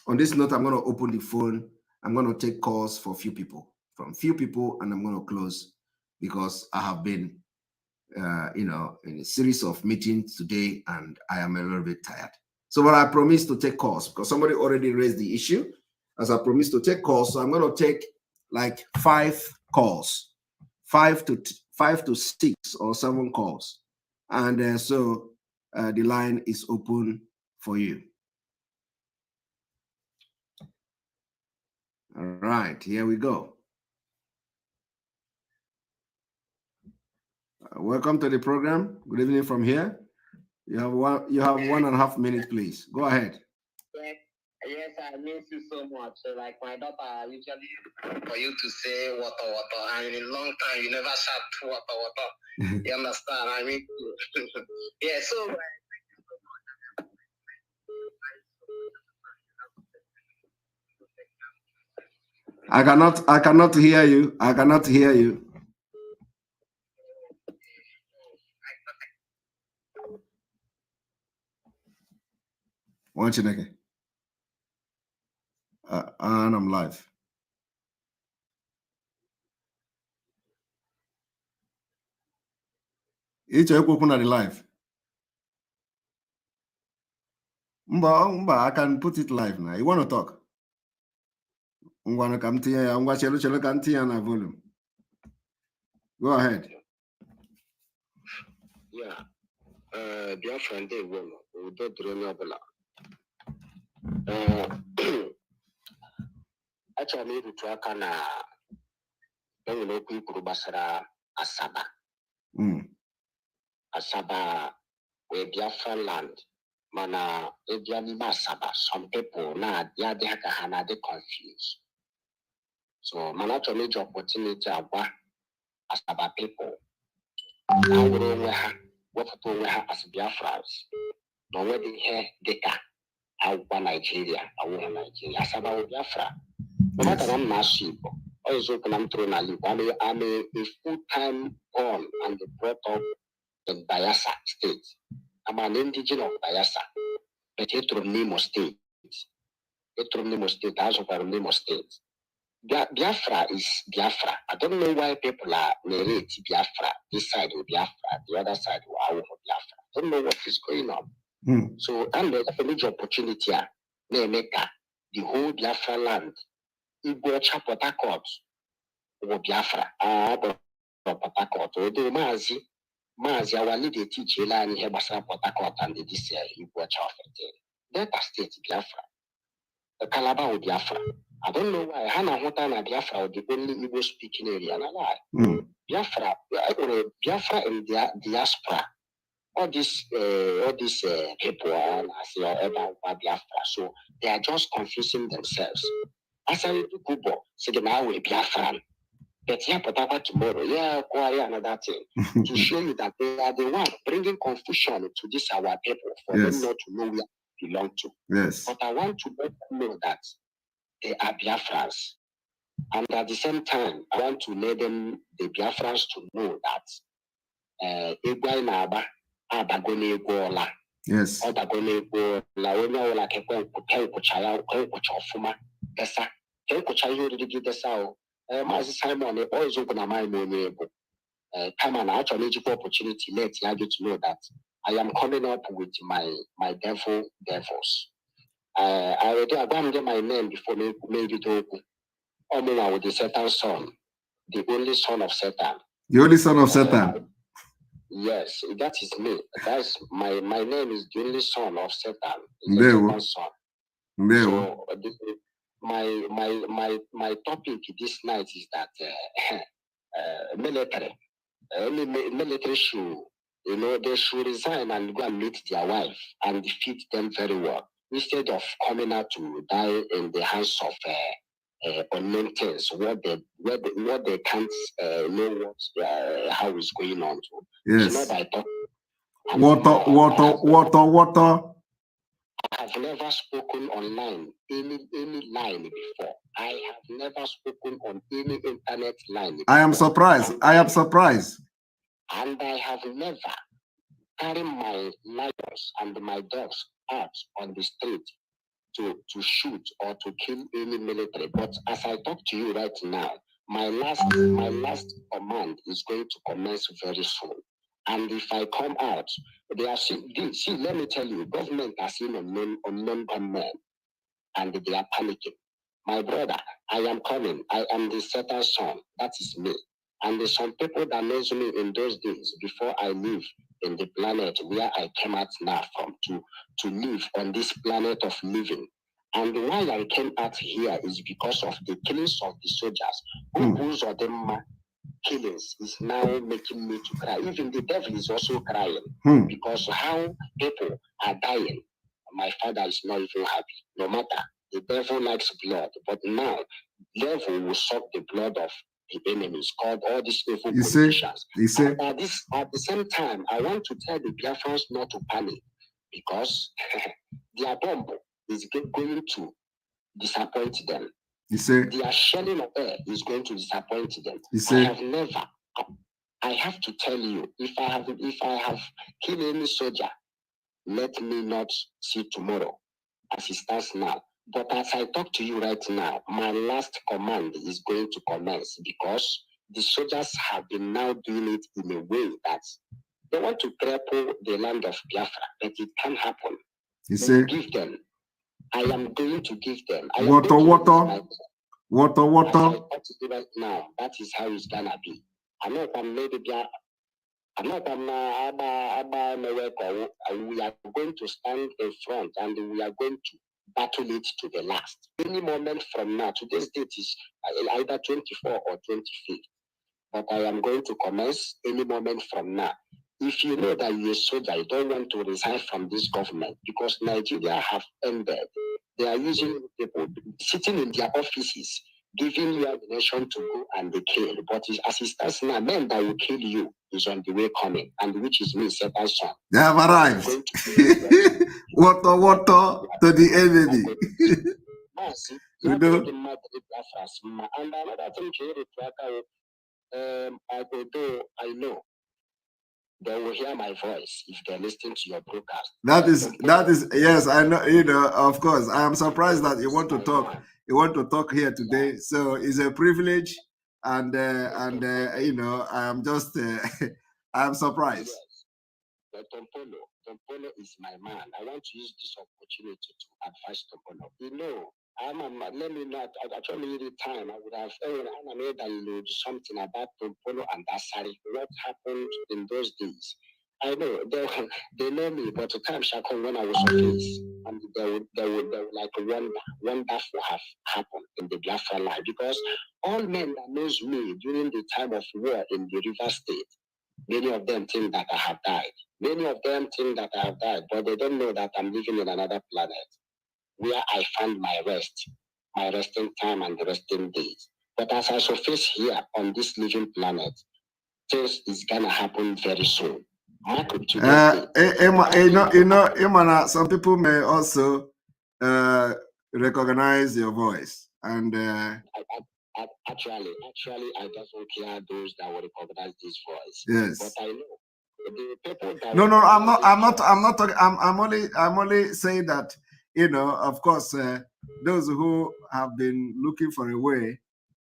On this note, I'm going to open the phone. I'm going to take calls for few people, and I'm going to close because I have been in a series of meetings today, and I am a little bit tired. So, but I promised to take calls because somebody already raised the issue. As I promised to take calls, so I'm going to take like 5 calls, 5 to 6 or 7 calls, and so the line is open for you. All right, here we go. Welcome to the program. Good evening from here. You have 1.5 minutes, please. Go ahead. Yes, I miss you so much. Like my daughter, usually for you to say water, and in a long time you never shout water. You understand? I mean, yeah. So. I cannot hear you. I cannot hear you. One chineke. And I'm live. Each open at the live. Mba, I can put it live now. You want to talk? I'm going to come to you. I'm going to come to you on a volume. Go ahead. Yeah. Biafra ndị Igbo nọ udo dịrị onye ọbụla. Achọrọ m ịrụtụ aka na enwere okwu ikwuru gbasara Asaba. Asaba wee Biafra land, mana ịbịa n'ime Asaba, some people na-adị ka ha na-adị confused. So mana achọrọ m iji opportunity agwa Asaba people ha were onwe ha wepụta onwe ha as Biafrans na onwedị ihe dịka agwa Nigeria awụghị Nigeria. Asaba wụ Biafra. No matter I'm not Igbo, always open I'm through na Igbo. I'm a full-time born and brought up in Bayelsa State. I'm an indigenous of Bayelsa, but it's from Nimo State. It's from Nimo State. I was from Nimo State. Biafra is Biafra. I don't know why people are narrate Biafra. This side will Biafra, the other side will Biafra. I don't know what is going on. So, and there's a major opportunity here. The whole Biafra land. Igbo Port Harcourt or Biafra, Port Harcourt, although Mazi, our leader teach Elani Hebasa Port Harcourt and this Igbo Chapter. Delta State, Biafra. The Calabar or Biafra. I don't know why Hana Hotana Biafra or the only Igbo speaking area. Biafra and their diaspora. All these people are about Biafra. So they are just confusing themselves. As I do Kubo, say now we Biafran. But here, Potaba tomorrow, another thing to show you that they are the one bringing confusion to this our people for them not to know where they belong to. Yes. But I want to let them know that they are Biafrans, and at the same time, I want to let them, the Biafrans, to know that Igwa Naba Abagone Gola. Yes. Abagone Gola, we know like a Kuchaya, Kuchofuma, Dessa. Mazi Simon always open my money. Come on, actually, opportunity. Let you to know that I am coming up with my devils. I already abandoned my name before maybe to open with the Satan son, the only son of Satan. The only son of Satan. Yes, that is me. That's my name is the only son of Satan. The son. So my topic this night is that military should, they should resign and go and meet their wife and defeat them very well instead of coming out to die in the hands of unknown things what they can't know how it's going on. Yes. It's not by Water. I have never spoken online any line before. I have never spoken on any internet line before. I am surprised. And I have never carried my lions and my dogs out on the street to shoot or to kill any military. But as I talk to you right now, my last command is going to commence very soon. And if I come out, they are see, let me tell you, government has seen unknown gunmen, and they are panicking. My brother, I am coming. I am the Satan son. That is me. And there's some people that knows me in those days before I live in the planet where I came out now from to live on this planet of living. And why I came out here is because of the killings of the soldiers. Who's of them killings is now making me to cry. Even the devil is also crying because how people are dying. My father is not even happy. No matter, the devil likes blood, but now the devil will suck the blood of the enemies, called all these evil politicians. At the same time, I want to tell the Biafrans not to panic because their bomb is going to disappoint them. Their shelling of air is going to disappoint them. I have to tell you, if I have killed any soldier, let me not see tomorrow as it stands now. But as I talk to you right now, my last command is going to commence because the soldiers have been now doing it in a way that they want to cripple the land of Biafra, but it can't happen. Give them. I am going to give them. Water. Right now, that is how it's gonna be. I know if I'm maybe We are going to stand in front and we are going to battle it to the last. Any moment from now, today's date is either 24 or 25th, but I am going to commence any moment from now. If you know that you're a soldier, you don't want to resign from this government because Nigeria have ended. They are using people sitting in their offices, giving you ammunition to go and they kill. But as it stands now, men that will kill you is on the way coming, and which is me, Satan son. They have arrived. Water to the enemy. You know? And another thing, although I know they will hear my voice if they're listening to your broadcast. That is yes, I know, you know, of course. I am surprised that you want to talk. You want to talk here today. So it's a privilege, and you know, I am just I'm surprised. Yes. But Tompolo is my man. I want to use this opportunity to advise Tompolo. You know, let me not actually the time I would have made something about Tompolo and Asari. What happened in those days? I know they know me, but the time shall come when I was face, and they would like wonderful have happened in the Biafra line, because all men that knows me during the time of war in the River State, many of them think that I have died. Many of them think that I have died, but they don't know that I'm living in another planet where I find my rest, my resting time and the resting days. But as I surface here on this living planet, things is gonna happen very soon. Some people may also recognize your voice, and actually, I don't care those that will recognize this voice. yes. But I know the people that No, I'm not talking. I'm only saying that, you know, of course, those who have been looking for a way,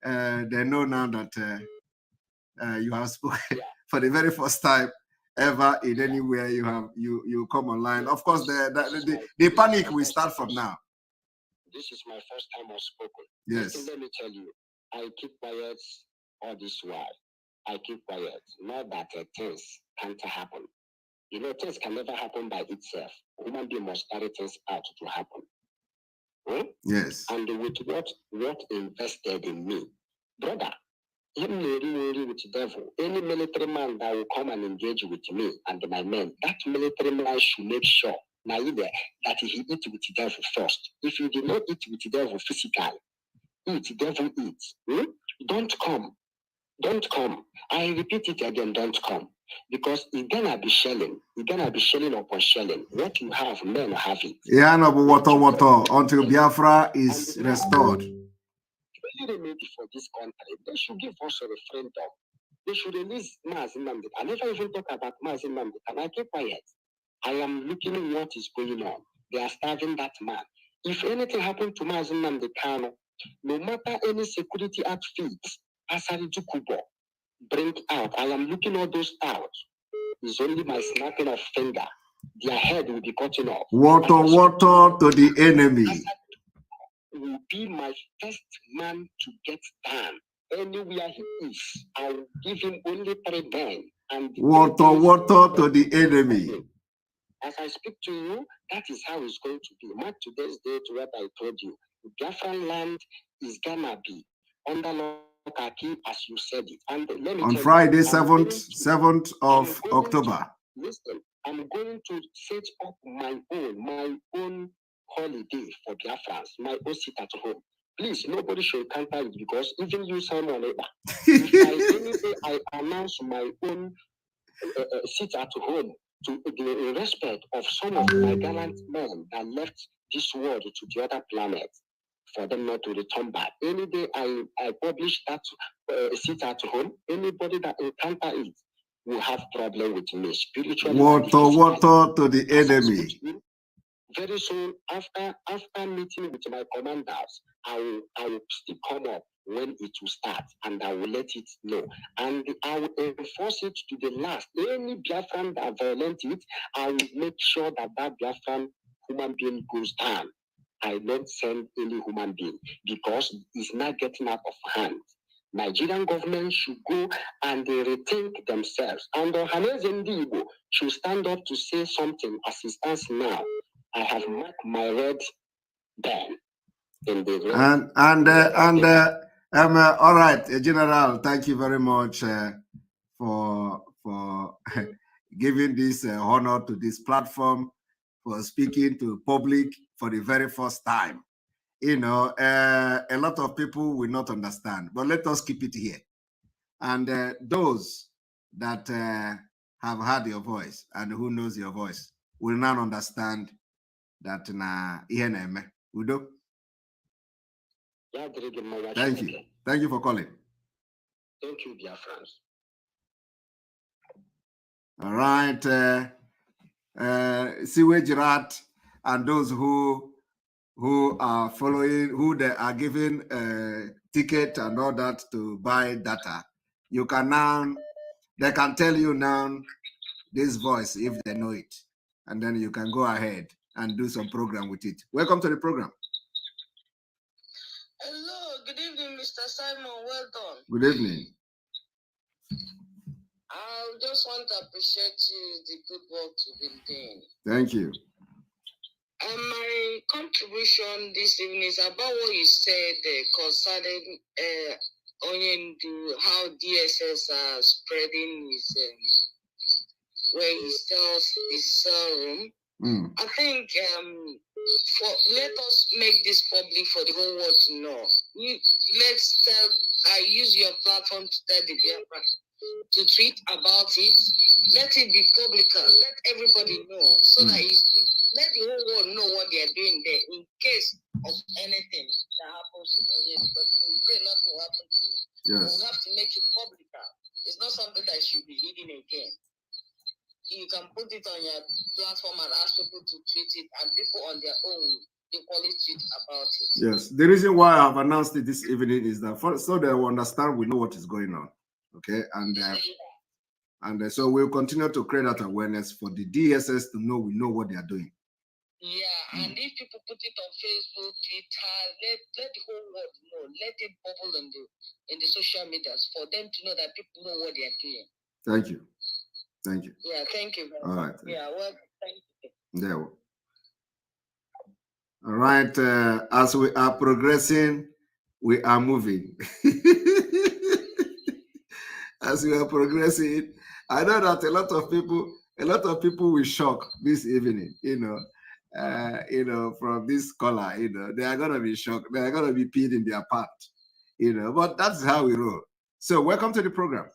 they know now that you have spoken for the very first time ever in anywhere you come online. Of course, the panic will start from now. This is my first time I've spoken. Yes. Listen, let me tell you, I keep quiet all this while. I keep quiet. Not that things can't happen. You know, things can never happen by itself. Human being must carry things out to happen. Yes. And with what invested in me, brother, with the devil, any military man that will come and engage with me and my men, that military man should make sure that he eat with the devil first. If you did not eat with the devil physically, devil eat. Don't come. Don't come. I repeat it again, don't come. Because it's gonna be shelling. It's gonna be shelling upon shelling. What you have, men have it. Yeah, no, but water until Biafra is restored. Remedy for this country, they should give us a referendum. They should release Mazi Nnamdi. I never even talk about Mazi Nnamdi. Can I keep quiet? I am looking at what is going on. They are starving that man. If anything happened to Mazi Nnamdi Kanu, no matter any security outfit, Asari Jukubo, bring out. I am looking all those out. It's only my snapping of finger. Their head will be cutting off. Water to the enemy. Will be my first man to get down. Anywhere he is, I will give him only 3 men. And water to the enemy. As I speak to you, that is how it's going to be. Mark today's date, what I told you. Biafran land is gonna be under Lokaki, as you said it. And let me on tell Friday, you, 7th of October. Listen, I'm going to set up my own holiday for Biafrans, my own sit at home. Please, nobody should counter it, because even you, Simon, if I announce my own sit at home to the respect of some of my gallant men that left this world to the other planet, for them not to return back. Any day I publish that sit at home, anybody that encounter it will have problem with me spiritually. Water to the enemy. Very soon after meeting with my commanders, I will still come up when it will start, and I will let it know. And I will enforce it to the last. Any Biafran that violate it, I will make sure that Biafran human being goes down. I don't send any human being, because it's not getting out of hand. Nigerian government should go and rethink themselves. And Haneze Ndibo should stand up to say something as it stands now. I have marked my word then. In the all right, General, thank you very much for giving this honor to this platform, for speaking to public for the very first time. You know, a lot of people will not understand, but let us keep it here. And those that have heard your voice and who knows your voice will now understand that na INM. Udo. Thank you. Thank you for calling. Thank you, dear friends. All right. Sewage rat and those who are following, who they are giving ticket and all that to buy data. You can now, they can tell you now this voice if they know it. And then you can go ahead and do some program with it. Welcome to the program. Hello, good evening, Mr. Simon. Well done. Good evening. I just want to appreciate you, the good work you've been doing. Thank you. My contribution this evening is about what you said concerning how DSS are spreading his where he sells his room. I think let us make this public for the whole world to know. Let's tell. I use your platform to tell the Biafra to tweet about it. Let it be public. Let everybody know so that let the whole world know what they are doing there in case of anything that happens to Onion. But we pray not to happen to you. Yes. We have to make it public. It's not something that should be hidden again. You can put it on your platform and ask people to tweet it, and people on their own equally tweet about it. Yes, the reason why I've announced it this evening is that so they will understand, we know what is going on. Okay, and so we'll continue to create that awareness for the DSS to know we know what they are doing. Yeah, and if people put it on Facebook, Twitter, let the whole world know. Let it bubble in the social medias for them to know that people know what they are doing. Thank you. Thank you. Yeah, thank you very much. All right. Yeah, well, thank you. There. All right. As we are progressing, we are moving. As we are progressing, I know that a lot of people will shock this evening. From this caller, they are gonna be shocked. They are gonna be peed in their part. But that's how we roll. So, welcome to the program.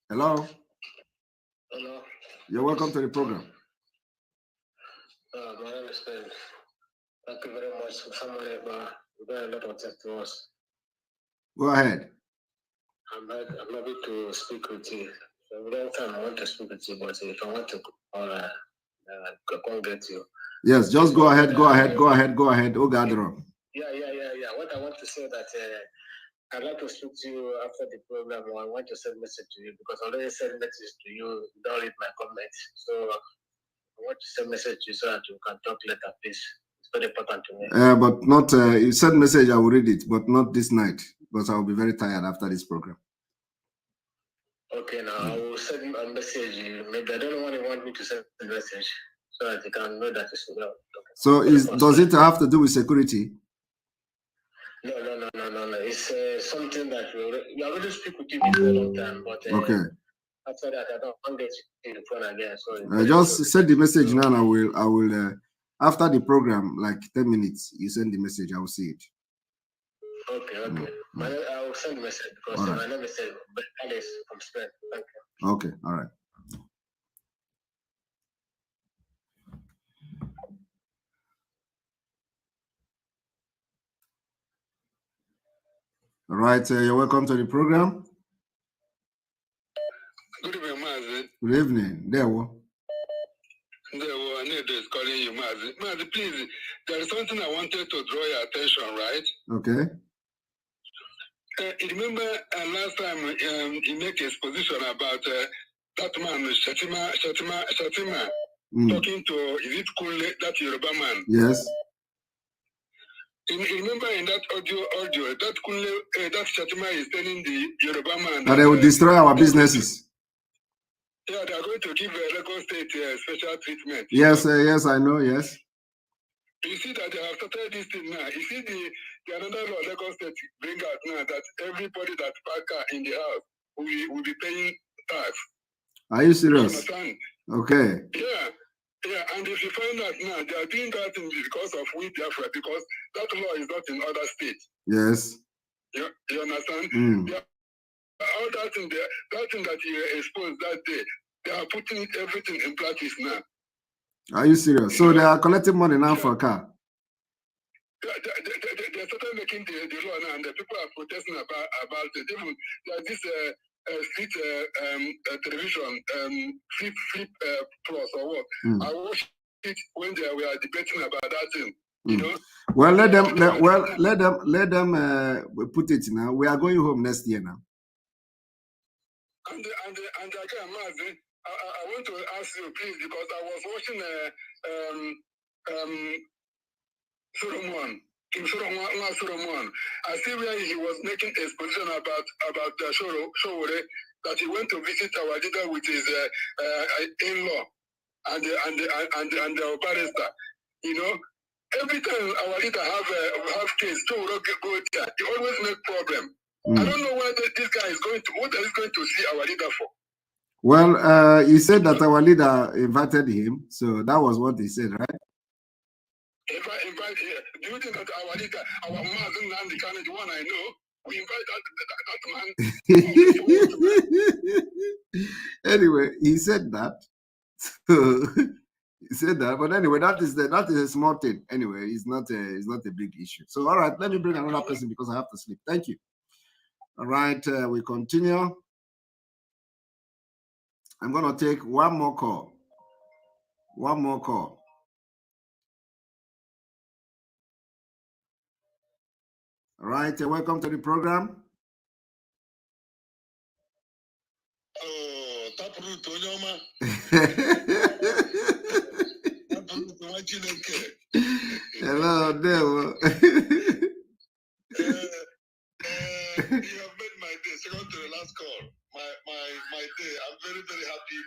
Hello. Hello. You're welcome to the program. My name is Ben. Thank you very much for someone who got a lot of text to us. Go ahead. I'm happy to speak with you. For a long time, I want to speak with you, but if I want to I can't get you. Yes, just go ahead. Go ahead. Oh, God. Yeah. What I want to say that I'd like to speak to you after the program, or I want to send a message to you because I already sent message to you. Don't read my comments. So I want to send a message to you so that we can talk later, please. It's very important to me. But not, you send message, I will read it, but not this night, because I will be very tired after this program. Okay, now I will send a message. Maybe I don't know when you want me to send a message so that you can know that it's well. Okay. So does it have to do with security? No. It's something that we already speak with you before a long time, but okay. After that, I don't get to the phone again. So just send the message now, and I will. After the program, like 10 minutes, you send the message. I will see it. Okay. I will send the message because my name is Alice from Spain. Thank you. Okay. All right. All right, you're welcome to the program. Good evening, Mazi. Good evening. There we Nedo is calling you, Mazi. Mazi, please, there is something I wanted to draw your attention, right? Okay. Remember last time he made his position about that man, Shatima. talking to, is it Kunle, that Yoruba man? Yes. Remember in that audio that Kunle, that Shatima is telling the Yoruba man that they will destroy our businesses. Yeah, they are going to give Lagos State special treatment. Yes, yes, I know, yes. You see that they have started this thing now. You see the another law Lagos State bring out now that everybody that park car in the house will be paying tax. Are you serious? You understand? Okay. Yeah. Yeah, and if you find out now, they are doing that because of we Biafra, because that law is not in other states. Yes. You understand? Mm. All that thing there, that thing that you exposed that day, they are putting everything in practice now. Are you serious? So they are collecting money now for a car? They started making the law now, and the people are protesting about it. Even there's this street television, Flip Plus or what. I watched it when they were debating about that thing. You know. Well, let them put it now. We are going home next year now. And again, Mazi, I want to ask you, please, because I was watching Solomon, King Solomon. I see where he was making exposition about Showore, that he went to visit our leader with his in-law and our barrister. You know, every time our leader have case, Showore go there. He always make problem. I don't know why this guy is going to. What are you going to see our leader for? Well, he said that our leader invited him, so that was what he said, right? Invite here. Do you think that our leader, our Mazen Nandi Khan, the one I know, we invite that man? Anyway, he said that. So he said that, but anyway, that is a small thing. Anyway, it's not a big issue. So all right, let me bring another person because I have to sleep. Thank you. All right, we continue. I'm gonna take one more call. One more call. All right, welcome to the program. Oh, Taproot, Onyoma. Hello, Deo. You have made my day. Second to the last call. My day. I'm very, very happy.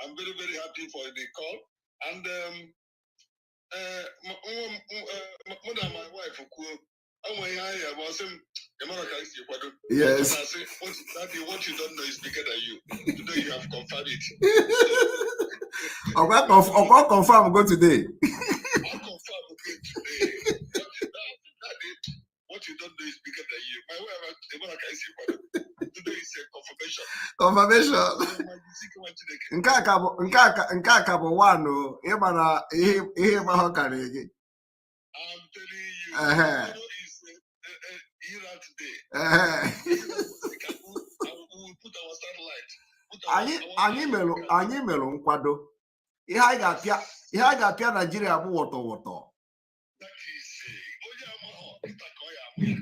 I'm very, very happy for the call. And more than my wife, yes. I say, what you don't know is bigger than you. Today you have confirmed it. I'll confirm go today. I'll confirm again today. What you don't know is bigger than you. My wife, today is a confirmation. Confirmation. Nke a bụ one o. Ịma na ihe ma ha karịa gị. I'm telling you, tomorrow is Iran today. We will put our satellite. Anyị melụ nkwado. Ihe anyị ga-apịa Nigeria bụ wọtọ.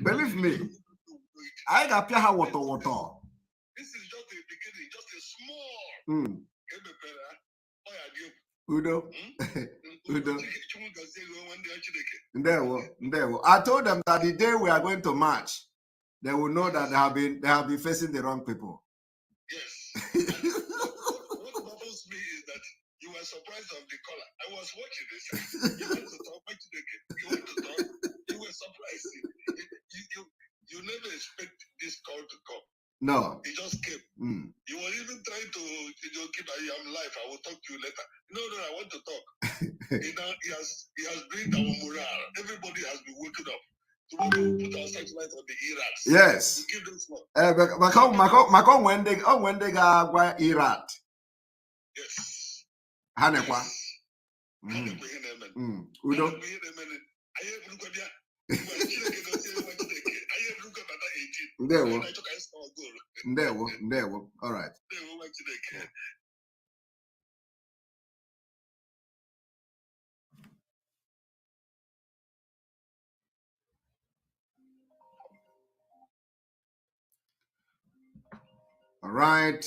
Believe me, I got pia ha water. This is just the beginning, just a small. Udo. Udo. I told them that the day we are going to march, they will know that they have been facing the wrong people. Yes. What baffles me is that you were surprised of the color. I was watching this. You went to talk. You were surprised. You never expect this call to come. No. It just came. You were even trying to keep I'm live. I will talk to you later. No, I want to talk. He has bring our morale. Everybody has been waking up. Tomorrow we put our satellite on the Iraq. Yes. We give them slow. Macron when they go Iraq. Yes. Hanekwa. Udo. Ndewo. All right. All right.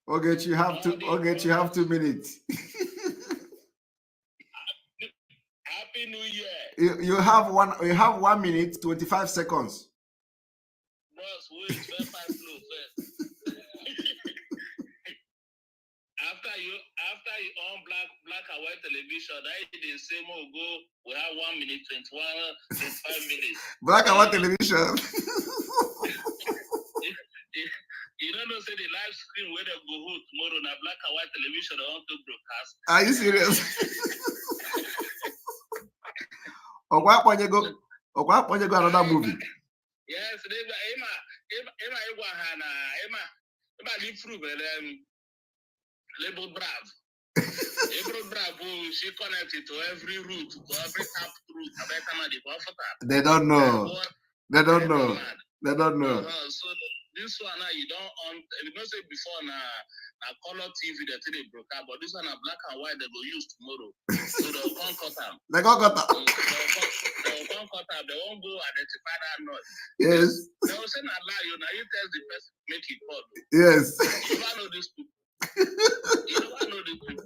Okay, you have to. Okay, you have 2 minutes. Happy New Year. You have one. You have 1 minute 25 seconds. Bros, wait, first. After you on black and white television, I did say more go. We have 1 minute 25 minutes. Black and white television. You don't know, say the live screen where they go hold tomorrow na black and white television they want to broadcast. Are you serious? Okwa go another movie. Yes, Emma live through label Bravo. Label Bravo, she connected to every route, to every tap route. They don't know. They don't know. They don't know. So this one now you don't on. You know say before na color TV that they broadcast, but this one na black and white they go use tomorrow. So they'll come cut them. They go cut them. They'll come cut them. They won't go identify that noise. Yes. They will say na lie. You now you tell the person make it call. Yes. You don't know these people. You don't know these people.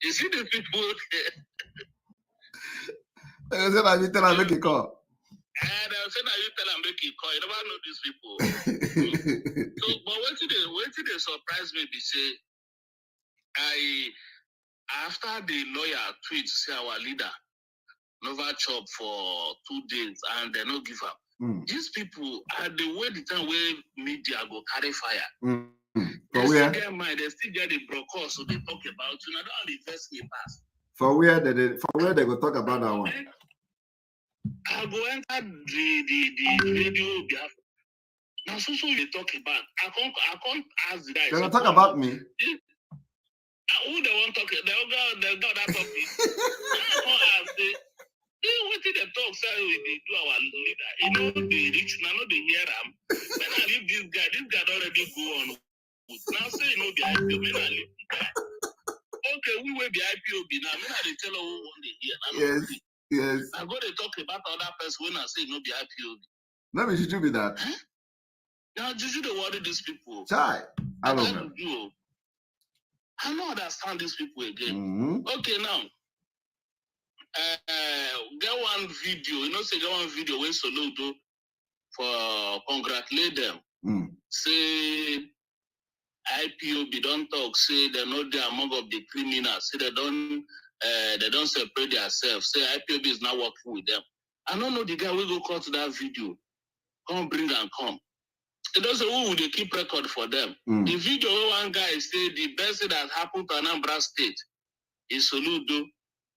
You see the people there. They will say that you tell them make it call. And I say that you tell them make it call. You never know these people. So, but what did they surprise me? They say, after the lawyer tweet say our leader never chop for 2 days and they no give up. These people are the way the time where media go carry fire. They still get mind, they still get the broker, so they talk about you know don't invest in pass. For where they go talk about that one. I go enter the radio. Now so they talk about. I can't ask the guys. They will talk about me. Who they want to talk? They got that topic. I can't ask. What did they talk? Say we do our leader. You know the rich. Now they hear them. When I leave this guy already go on. Now say you know the IPO. When I leave the guy. Okay, we will be IPOB now. When I tell who want to hear. Yes. Yes. I'm going to talk about other person when I say no be IPOB. Let me should be that. Huh? Now, Juju, they worry these people. Chai. I don't know. I don't understand these people again. Okay, now, get one video. You know, say get one video where Soludo for congratulate them. Say IPOB don't talk. Say they're not the among of the criminals. Say they don't separate themselves. Say IPOB is not working with them. I don't know the guy will go cut that video. Come bring and come. It doesn't who will they keep record for them. The video where one guy say the best thing that happened to Anambra State is Soludo,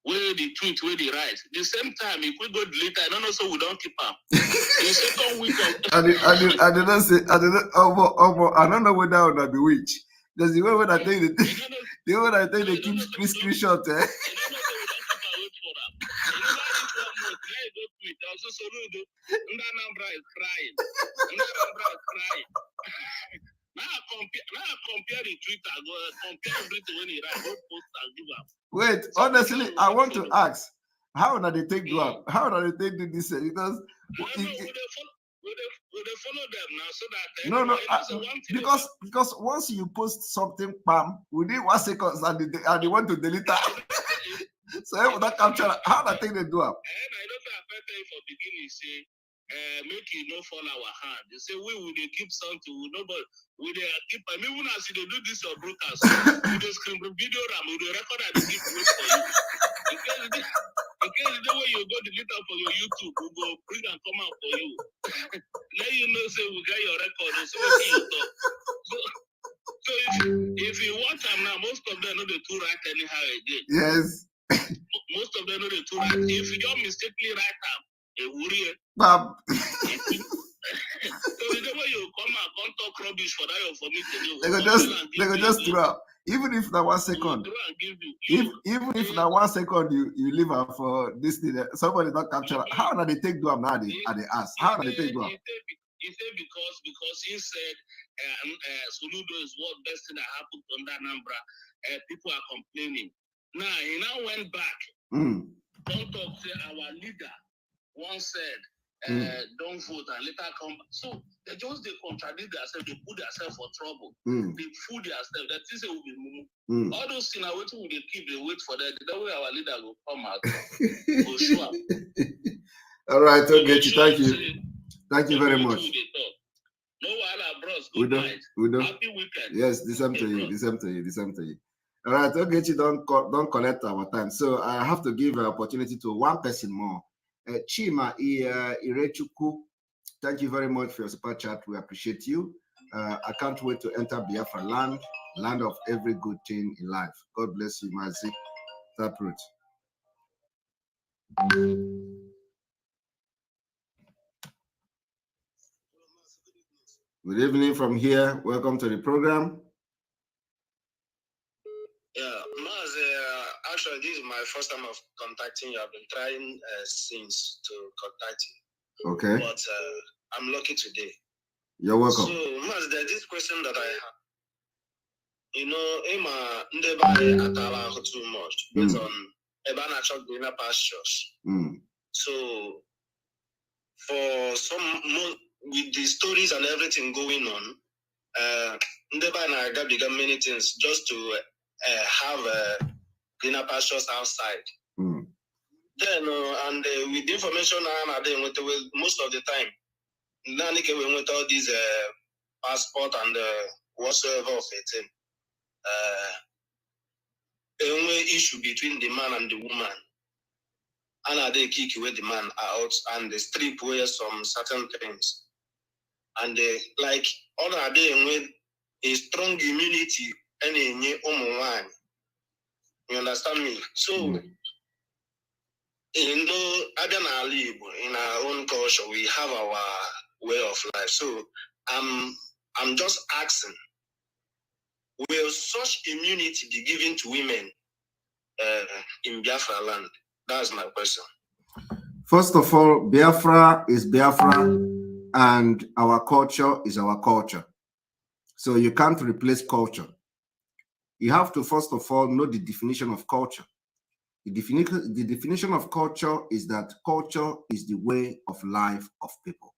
where the tweet, where the write. The same time, if we go delete, I don't know, so we don't keep up. The second week of I did not say I don't know whether or not be which. There's the way when I take the way when I take the keep screenshot. Also, Soludo, Anambra is crying. Anambra is crying. Now I compare the Twitter, compare everything when he write, both post and give up. Wait, honestly, I want to ask, how do they take you up? How do they do this? Because will they follow them now so that because once you post something, bam, within 1 second, and they want to delete that. So that capture, how do I think they do up? And I don't think I better for beginning say, make it no fall our hand. They say we will keep something, we nobody we they keep. I mean, when I see they do this or broadcast, we just screen video ram, we do record and keep wait for you. In case the way you go delete up for your YouTube, we go bring and come out for you. Let you know, say we get your record, so we you talk. So if you watch them now, most of them know the two right anyhow again. Yes. Most of them know the two right. If you don't mistakenly write them, a worry. So the way you come and come talk rubbish for that for me to they go just drop. Even if that 1 second. Even if that 1 second you leave her for this thing, somebody not capture. How do they take them now? They ask. How do they take them? He said because he said Soludo is what best thing that happened under Anambra. People are complaining. Now he now went back. Don't talk to our leader once said don't vote and later come back. So they contradict themselves, they put themselves for trouble. They fool themselves. That is will be all those things are waiting with they keep, they wait for that. The way our leader will come out. For sure. All right, okay, thank you. Thank you very much. No wahala, bros. Good night. Happy weekend. Yes, the same to you. The same to you. The same to you. All right, Ogechi, don't collect our time. So I have to give an opportunity to one person more. Chima Irechuku, thank you very much for your super chat. We appreciate you. I can't wait to enter Biafra land, land of every good thing in life. God bless you, Mazi. Taproot. Good evening from here. Welcome to the program. Yeah, Maz, actually, this is my first time of contacting you. I've been trying since to contact you. Okay. But I'm lucky today. You're welcome. So, Maz, there's this question that I have. You know, Emma, Ndebane Atala too much based on Ebana Chok greener pastures. So, for some with the stories and everything going on, Ndebane got begun many things just to have greener pastures outside. Then, and with the information I'm doing with most of the time, Nanike with all these passport and whatsoever of it, any issue between the man and the woman, and they kick away the man out and they strip away some certain things, and they like all are they with a strong immunity and a new woman. You understand me? So. You know, in our own culture, we have our way of life. So I'm just asking, will such immunity be given to women in Biafra land? That's my question. First of all, Biafra is Biafra, and our culture is our culture. So you can't replace culture. You have to, first of all, know the definition of culture. The definition of culture is that culture is the way of life of people.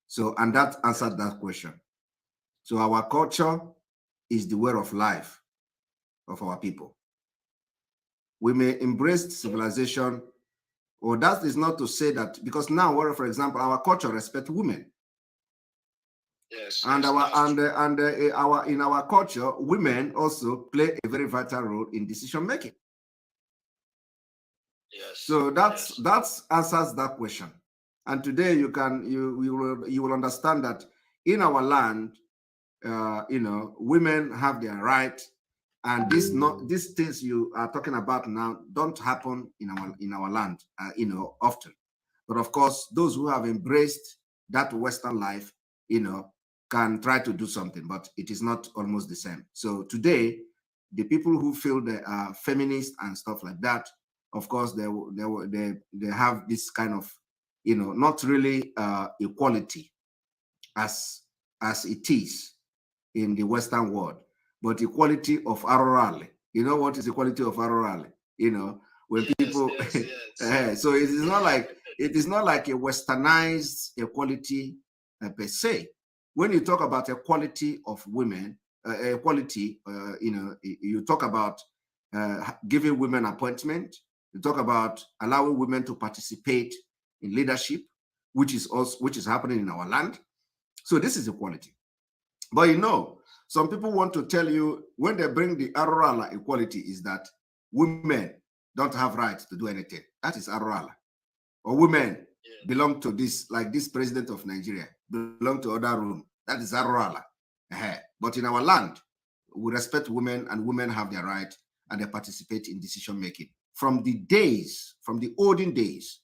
So, and that answered that question. So our culture is the way of life of our people. We may embrace civilization, or that is not to say that, because now, for example, our culture respects women. Yes. And in our culture, women also play a very vital role in decision making. Yes. So that answers that question. And today you will understand that in our land, women have their right, and these things you are talking about now don't happen in our land, often. But of course, those who have embraced that Western life, can try to do something, but it is not almost the same. So today, the people who feel they are feminist and stuff like that, of course, they have this kind of, not really equality as it is in the Western world, but equality of Arorale. You know what is equality of Arorale? When people, yes. So it is not like a Westernized equality per se. When you talk about equality of women, equality, you talk about giving women appointment. You talk about allowing women to participate in leadership, which is happening in our land. So this is equality. But some people want to tell you, when they bring the Arorala equality, is that women don't have rights to do anything. That is Arorala. Or women belong to this, like this president of Nigeria, belong to other room. That is Arorala. But in our land, we respect women, and women have their right, and they participate in decision making from the olden days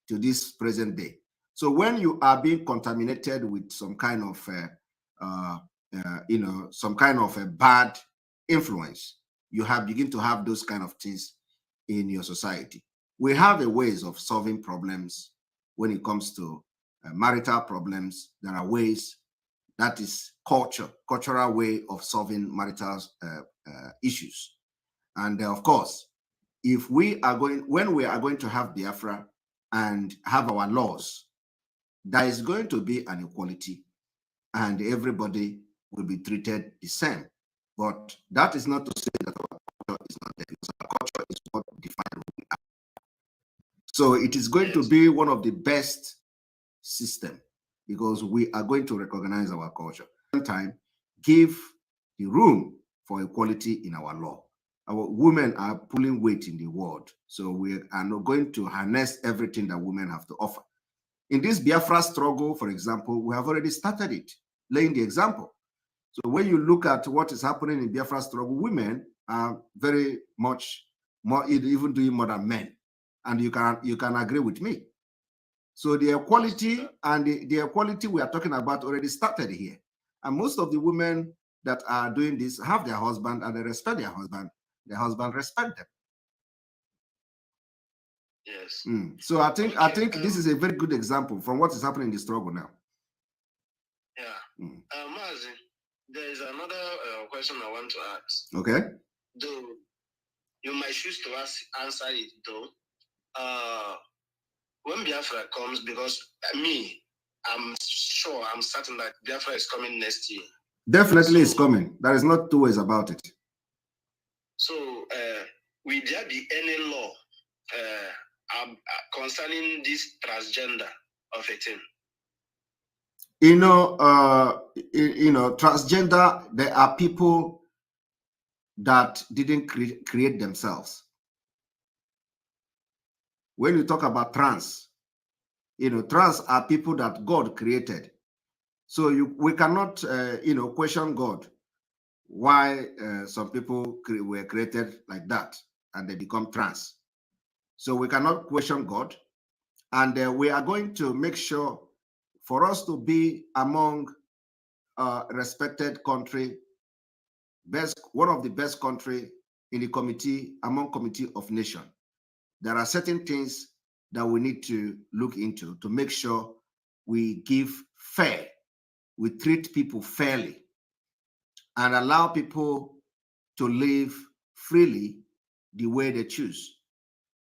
to this present day. So when you are being contaminated with some kind of some kind of a bad influence, you begin to have those kind of things in your society. We have a ways of solving problems when it comes to marital problems. There are ways, that is cultural way of solving marital issues. And of course, when we are going to have Biafra and have our laws, there is going to be an equality and everybody will be treated the same. But that is not to say that our culture is not there, because our culture is what defines who we are. So it is going to be one of the best systems, because we are going to recognize our culture. At the same time, give the room for equality in our law. Our women are pulling weight in the world, so we are not going to harness everything that women have to offer. In this Biafra struggle, for example, we have already started it, laying the example. So when you look at what is happening in Biafra struggle, women are very much more, even doing more than men. And you can agree with me. So the equality and the equality we are talking about already started here. And most of the women that are doing this have their husband and they respect their husband. Their husband respect them. Yes. So I think this is a very good example from what is happening in the struggle now. Yeah. Mazi, there is another question I want to ask. Okay. Though you might choose to answer it though. When Biafra comes, because I'm certain that Biafra is coming next year. Definitely it's coming. There is not two ways about it. So will there be any law concerning this transgender of a thing? Transgender, there are people that didn't create themselves. When you talk about trans, trans are people that God created. So we cannot, question God why some people were created like that and they become trans. So we cannot question God. And we are going to make sure for us to be among respected country, one of the best country in the committee, among committee of nation. There are certain things that we need to look into to make sure we give fair, we treat people fairly, and allow people to live freely the way they choose.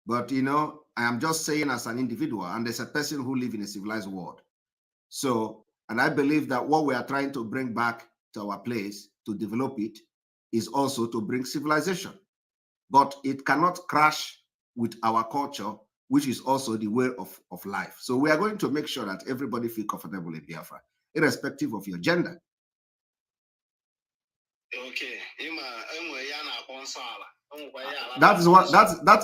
But, I am just saying as an individual, and as a person who lives in a civilized world. So, and I believe that what we are trying to bring back to our place, to develop it, is also to bring civilization. But it cannot crash with our culture, which is also the way of life. So we are going to make sure that everybody feel comfortable in Biafra, irrespective of your gender. Okay. That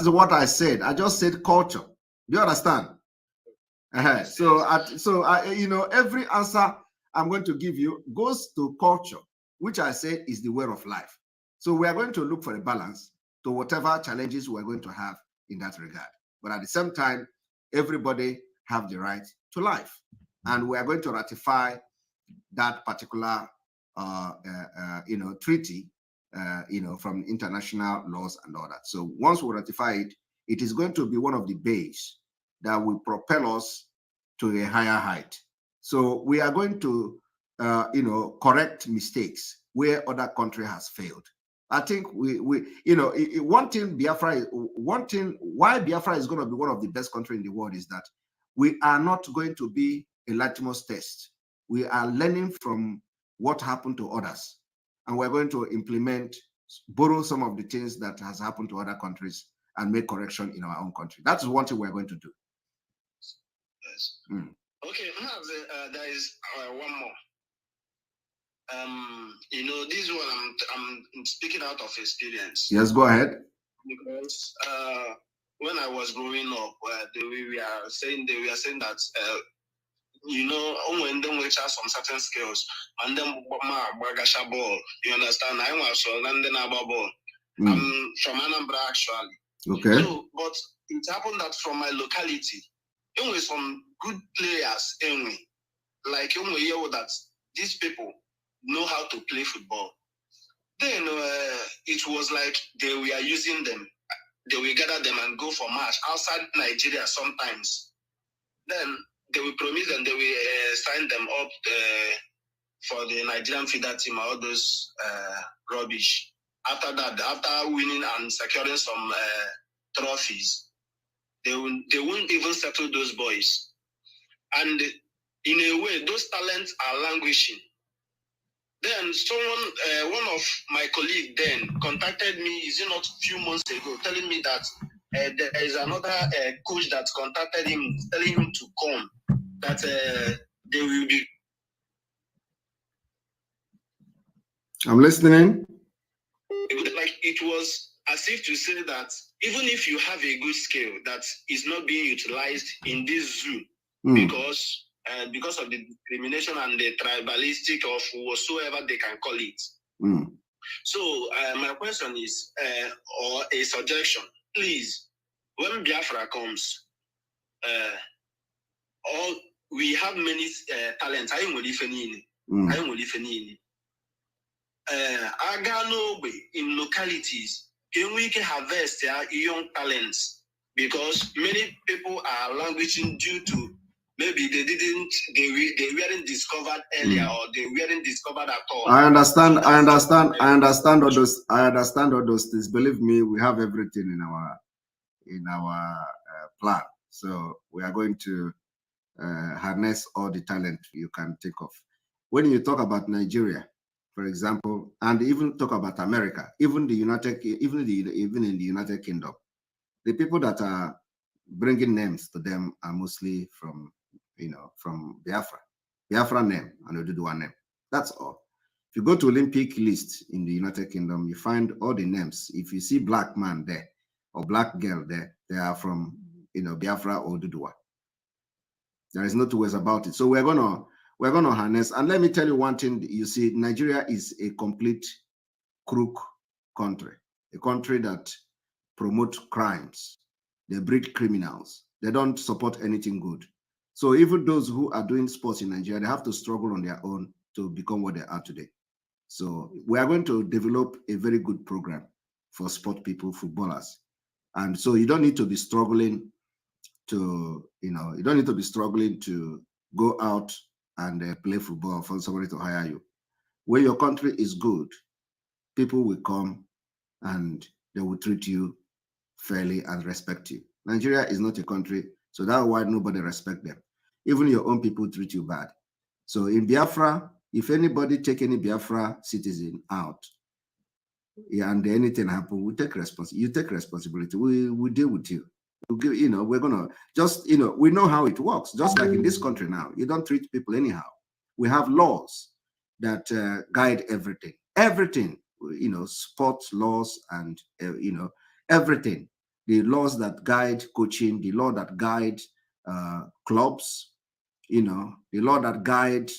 is what I said. I just said culture. Do you understand? So every answer I'm going to give you goes to culture, which I say is the way of life. So we are going to look for a balance to whatever challenges we're going to have in that regard. But at the same time, everybody have the right to life. And we are going to ratify that particular treaty from international laws and all that. So once we ratify it, it is going to be one of the bases that will propel us to a higher height. So we are going to correct mistakes where other country has failed. I think one thing why Biafra is going to be one of the best countries in the world is that we are not going to be a litmus test. We are learning from what happened to others, and we're going to borrow some of the things that has happened to other countries and make correction in our own country. That's one thing we're going to do. Yes. Okay, there is one more. This one I'm speaking out of experience. Yes, go ahead. Because when I was growing up, we were saying that when they reach some certain skills and then ball, you understand? I was and then ball. I'm from Anambra actually. Okay. So, but it happened that from my locality, anyway, some good players anyway, like that these people know how to play football. Then it was like they were using them. They will gather them and go for match outside Nigeria sometimes. Then they will promise them they will sign them up for the Nigerian feeder team, all those rubbish. After that, after winning and securing some trophies, they won't even settle those boys. And in a way, those talents are languishing. Then someone, one of my colleagues then contacted me, is it not a few months ago, telling me that there is another coach that contacted him, telling him to come, that they will be. I'm listening. Like it was as if to say that even if you have a good skill that is not being utilized in this zoo because of the discrimination and the tribalistic of whatsoever they can call it. So my question is, or a suggestion, please, when Biafra comes, all we have many talents. I will in localities, can we harvest young talents? Because many people are languishing due to maybe they weren't discovered earlier or they weren't discovered at all. I understand all those things. Believe me, we have everything in our plan. So we are going to harness all the talent you can think of. When you talk about Nigeria, for example, and even talk about America, even in the United Kingdom, the people that are bringing names to them are mostly from Biafra name and Oduduwa name. That's all. If you go to Olympic list in the United Kingdom, you find all the names. If you see black man there or black girl there, they are from Biafra or Oduduwa. There is no two ways about it. So we're gonna harness. And let me tell you one thing. You see, Nigeria is a complete crook country, a country that promotes crimes. They breed criminals. They don't support anything good. So even those who are doing sports in Nigeria, they have to struggle on their own to become what they are today. So we are going to develop a very good program for sport people, footballers. And so you don't need to be struggling to go out and play football for somebody to hire you. When your country is good, people will come and they will treat you fairly and respect you. Nigeria is not a country, so that's why nobody respects them. Even your own people treat you bad. So in Biafra, if anybody take any Biafra citizen out, and anything happen, we take responsibility. You take responsibility. We deal with you. We're gonna just, we know how it works. Just like in this country now, you don't treat people anyhow. We have laws that guide everything. Everything, sports laws and everything. The laws that guide coaching, the law that guide clubs, the law that guide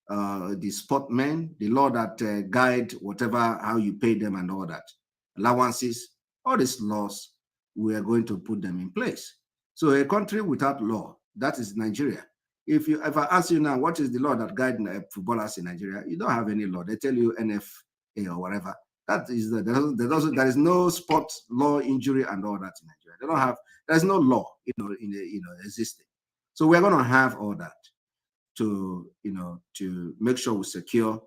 the sportmen, the law that guide whatever, how you pay them and all that, allowances, all these laws, we are going to put them in place. So a country without law, that is Nigeria. If I ask you now, what is the law that guide footballers in Nigeria? You don't have any law. They tell you NFA or whatever. That is there is no sport law, injury and all that in Nigeria. They don't have. There's no law, existing. So we're going to have all that to make sure we secure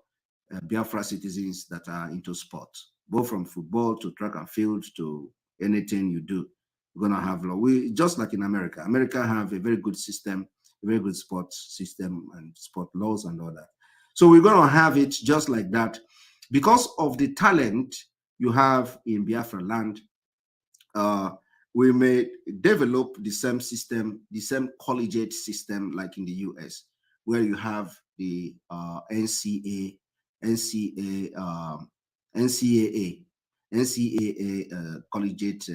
Biafra citizens that are into sports, both from football to track and field to anything you do. We're going to have law. We just like in America. America have a very good system, a very good sports system and sport laws and all that. So we're going to have it just like that because of the talent you have in Biafra land. We may develop the same system, the same collegiate system like in the US, where you have the NCAA collegiate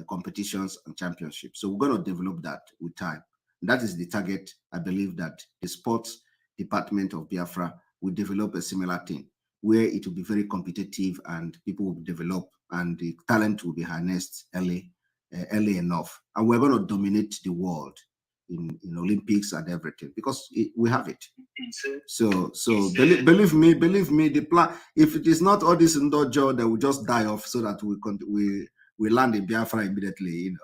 competitions and championships. So we're going to develop that with time. That is the target. I believe that the sports department of Biafra will develop a similar thing where it will be very competitive and people will develop and the talent will be harnessed early enough. And we're going to dominate the world in Olympics and everything because we have it. So believe me, the plan, if it is not all this indoor job that we just die off so that we land in Biafra immediately,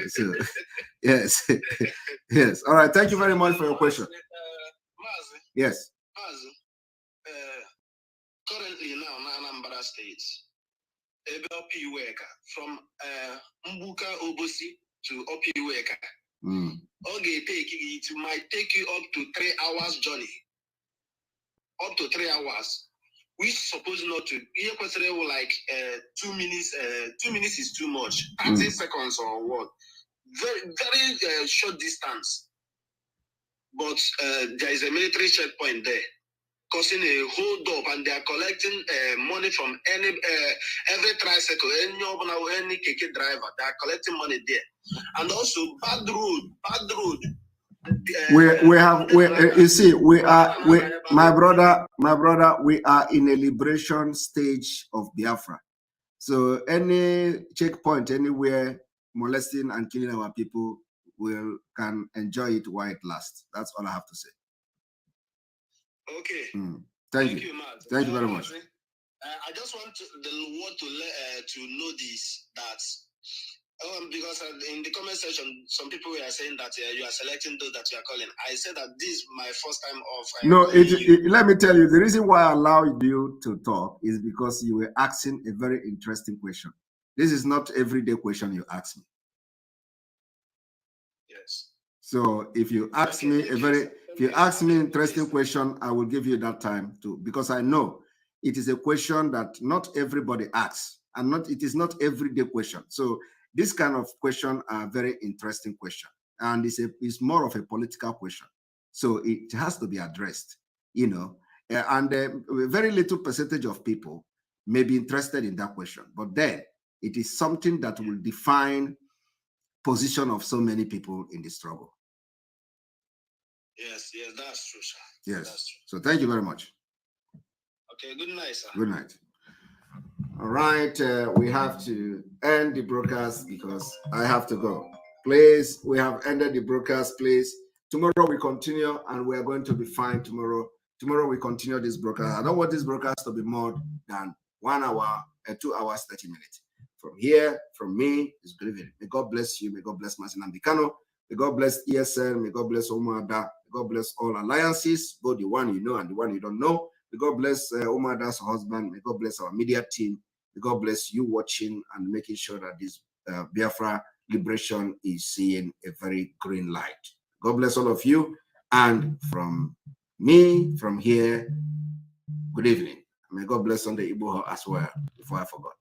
so yes. Yes. All right. Thank you very much for your question. Yes. Currently now in Anambra State, from Mbuka Obosi to Opiweka, Okay, it might take you up to 3 hours journey. Up to 3 hours. We suppose not to. Here, like 2 minutes. 2 minutes is too much. 30 seconds or what? Very, very short distance. But there is a military checkpoint there, causing a hold up, and they are collecting money from every tricycle, any keke driver. They are collecting money there, and also bad road. You see, my brother, we are in a liberation stage of Biafra. So any checkpoint anywhere molesting and killing our people can enjoy it while it lasts. That's all I have to say. Okay. Thank you. Matt. Thank you very much. I just want the world to know this, that because in the comment section, some people were saying that you are selecting those that you are calling. I said that this is my first time off. No, let me tell you, the reason why I allowed you to talk is because you were asking a very interesting question. This is not everyday question you ask me. Yes. So if you ask me interesting question, I will give you that time too, because I know it is a question that not everybody asks, and it is not everyday question. So this kind of question are very interesting question, and it's more of a political question. So it has to be addressed, and a very little percentage of people may be interested in that question, but then it is something that will define position of so many people in the struggle. Yes, that's true, sir. Yes. That's true. So thank you very much. Okay, good night, sir. Good night. All right, we have to end the broadcast because I have to go. Please, we have ended the broadcast, please. Tomorrow we continue, and we are going to be fine tomorrow. Tomorrow we continue this broadcast. I don't want this broadcast to be more than 1 hour, 2 hours, 30 minutes. From here, from me, is good evening. May God bless you. May God bless Masinam Bikano. May God bless ESN. May God bless Omada. May God bless all alliances, both the one you know and the one you don't know. May God bless Omada's husband. May God bless our media team. May God bless you watching and making sure that this Biafra liberation is seeing a very green light. God bless all of you. And from me, from here, good evening. May God bless Sunday Igbo as well, before I forgot.